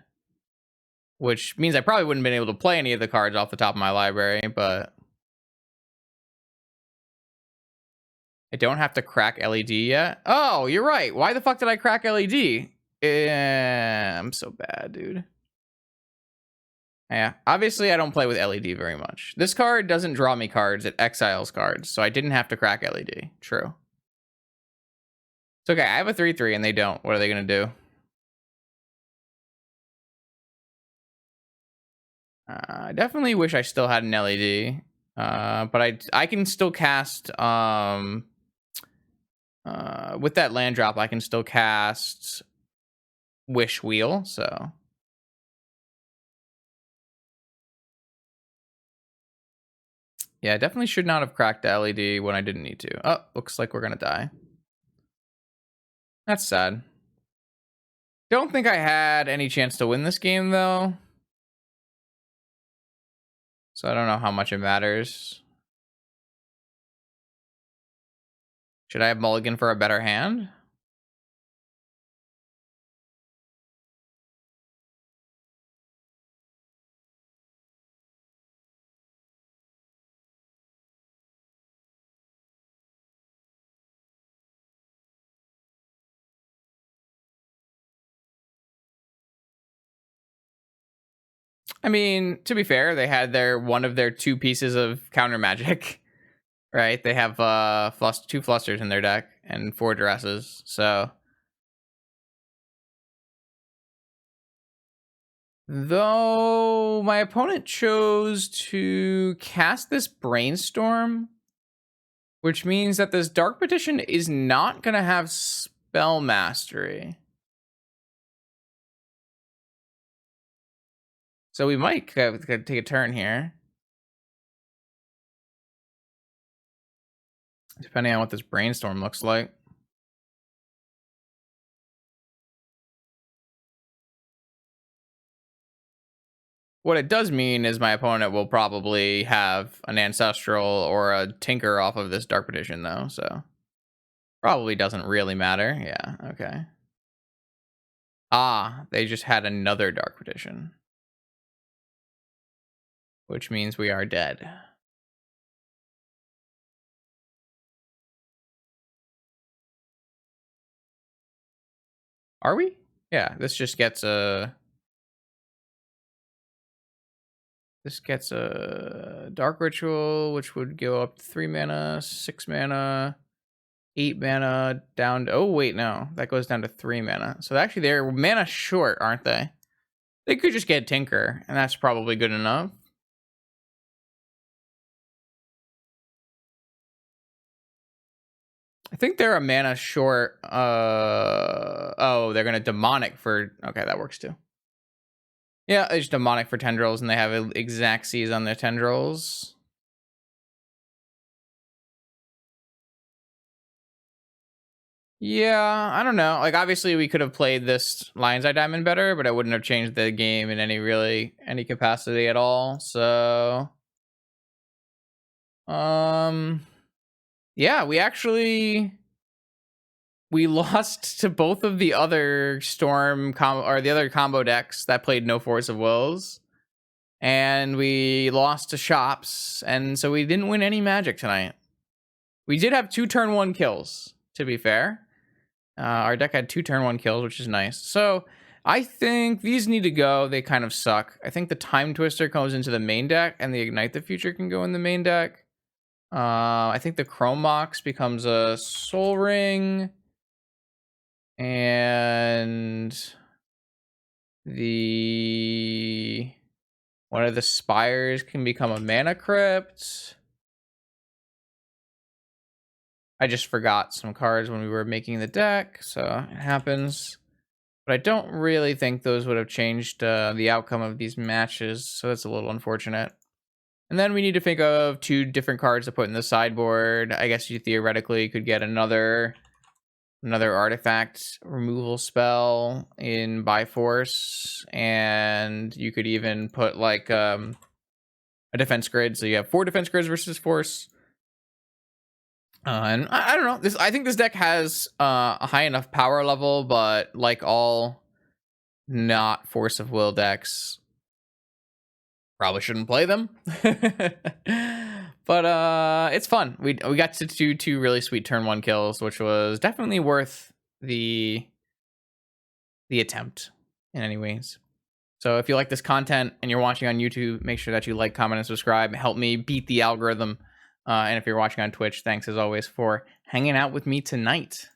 which means I probably wouldn't have been able to play any of the cards off the top of my library, but I don't have to crack LED yet. Oh, you're right. Why the fuck did I crack LED? I'm so bad, dude. Yeah, obviously I don't play with LED very much. This card doesn't draw me cards, it exiles cards, so I didn't have to crack LED. True. It's okay, I have a 3/3 and they don't. What are they gonna do? I definitely wish I still had an LED. But I can still cast with that land drop I can still cast Wish Wheel, so yeah, I definitely should not have cracked the LED when I didn't need to. Oh, looks like we're gonna die. That's sad. Don't think I had any chance to win this game though. So I don't know how much it matters. Should I have mulligan for a better hand? I mean, to be fair, they had one of their 2 pieces of counter magic. Right? They have 2 flusters in their deck and 4 dresses. So though my opponent chose to cast this Brainstorm, which means that this Dark Petition is not going to have Spell Mastery. So we might take a turn here. Depending on what this Brainstorm looks like. What it does mean is my opponent will probably have an Ancestral or a Tinker off of this Dark Petition, though, so probably doesn't really matter. Yeah, okay. Ah, they just had another Dark Petition, which means we are dead. Are we? Yeah, this just gets a... This gets a Dark Ritual, which would go up to 3 mana, 6 mana, 8 mana, down to... Oh, wait, no. That goes down to 3 mana. So actually they're mana short, aren't they? They could just get Tinker, and that's probably good enough. I think they're a mana short. Oh, they're going to Demonic for... Okay, that works too. Yeah, it's Demonic for Tendrils, and they have exact Xyz on their Tendrils. Yeah, I don't know. Like, obviously, we could have played this Lion's Eye Diamond better, but it wouldn't have changed the game in any capacity at all. So, yeah, we lost to both of the other the other combo decks that played no Force of Wills, and we lost to Shops, and so we didn't win any Magic tonight. We did have 2 turn 1 kills, to be fair. Our deck had 2 turn 1 kills, which is nice. So I think these need to go. They kind of suck. I think the Time Twister goes into the main deck, and the Ignite the Future can go in the main deck. I think the Chrome Mox becomes a Soul Ring. And one of the Spires can become a Mana Crypt. I just forgot some cards when we were making the deck, so it happens. But I don't really think those would have changed the outcome of these matches, so that's a little unfortunate. And then we need to think of 2 different cards to put in the sideboard. I guess you theoretically could get another artifact removal spell in Byforce, and you could even put like a defense grid, so you have 4 defense grids versus Force. And I don't know. I think this deck has a high enough power level, but like all not Force of Will decks, probably shouldn't play them. But it's fun. We got to do 2 really sweet turn 1 kills, which was definitely worth the attempt in any ways. So if you like this content and you're watching on YouTube, make sure that you like, comment, and subscribe. Help me beat the algorithm. And if you're watching on Twitch, thanks as always for hanging out with me tonight.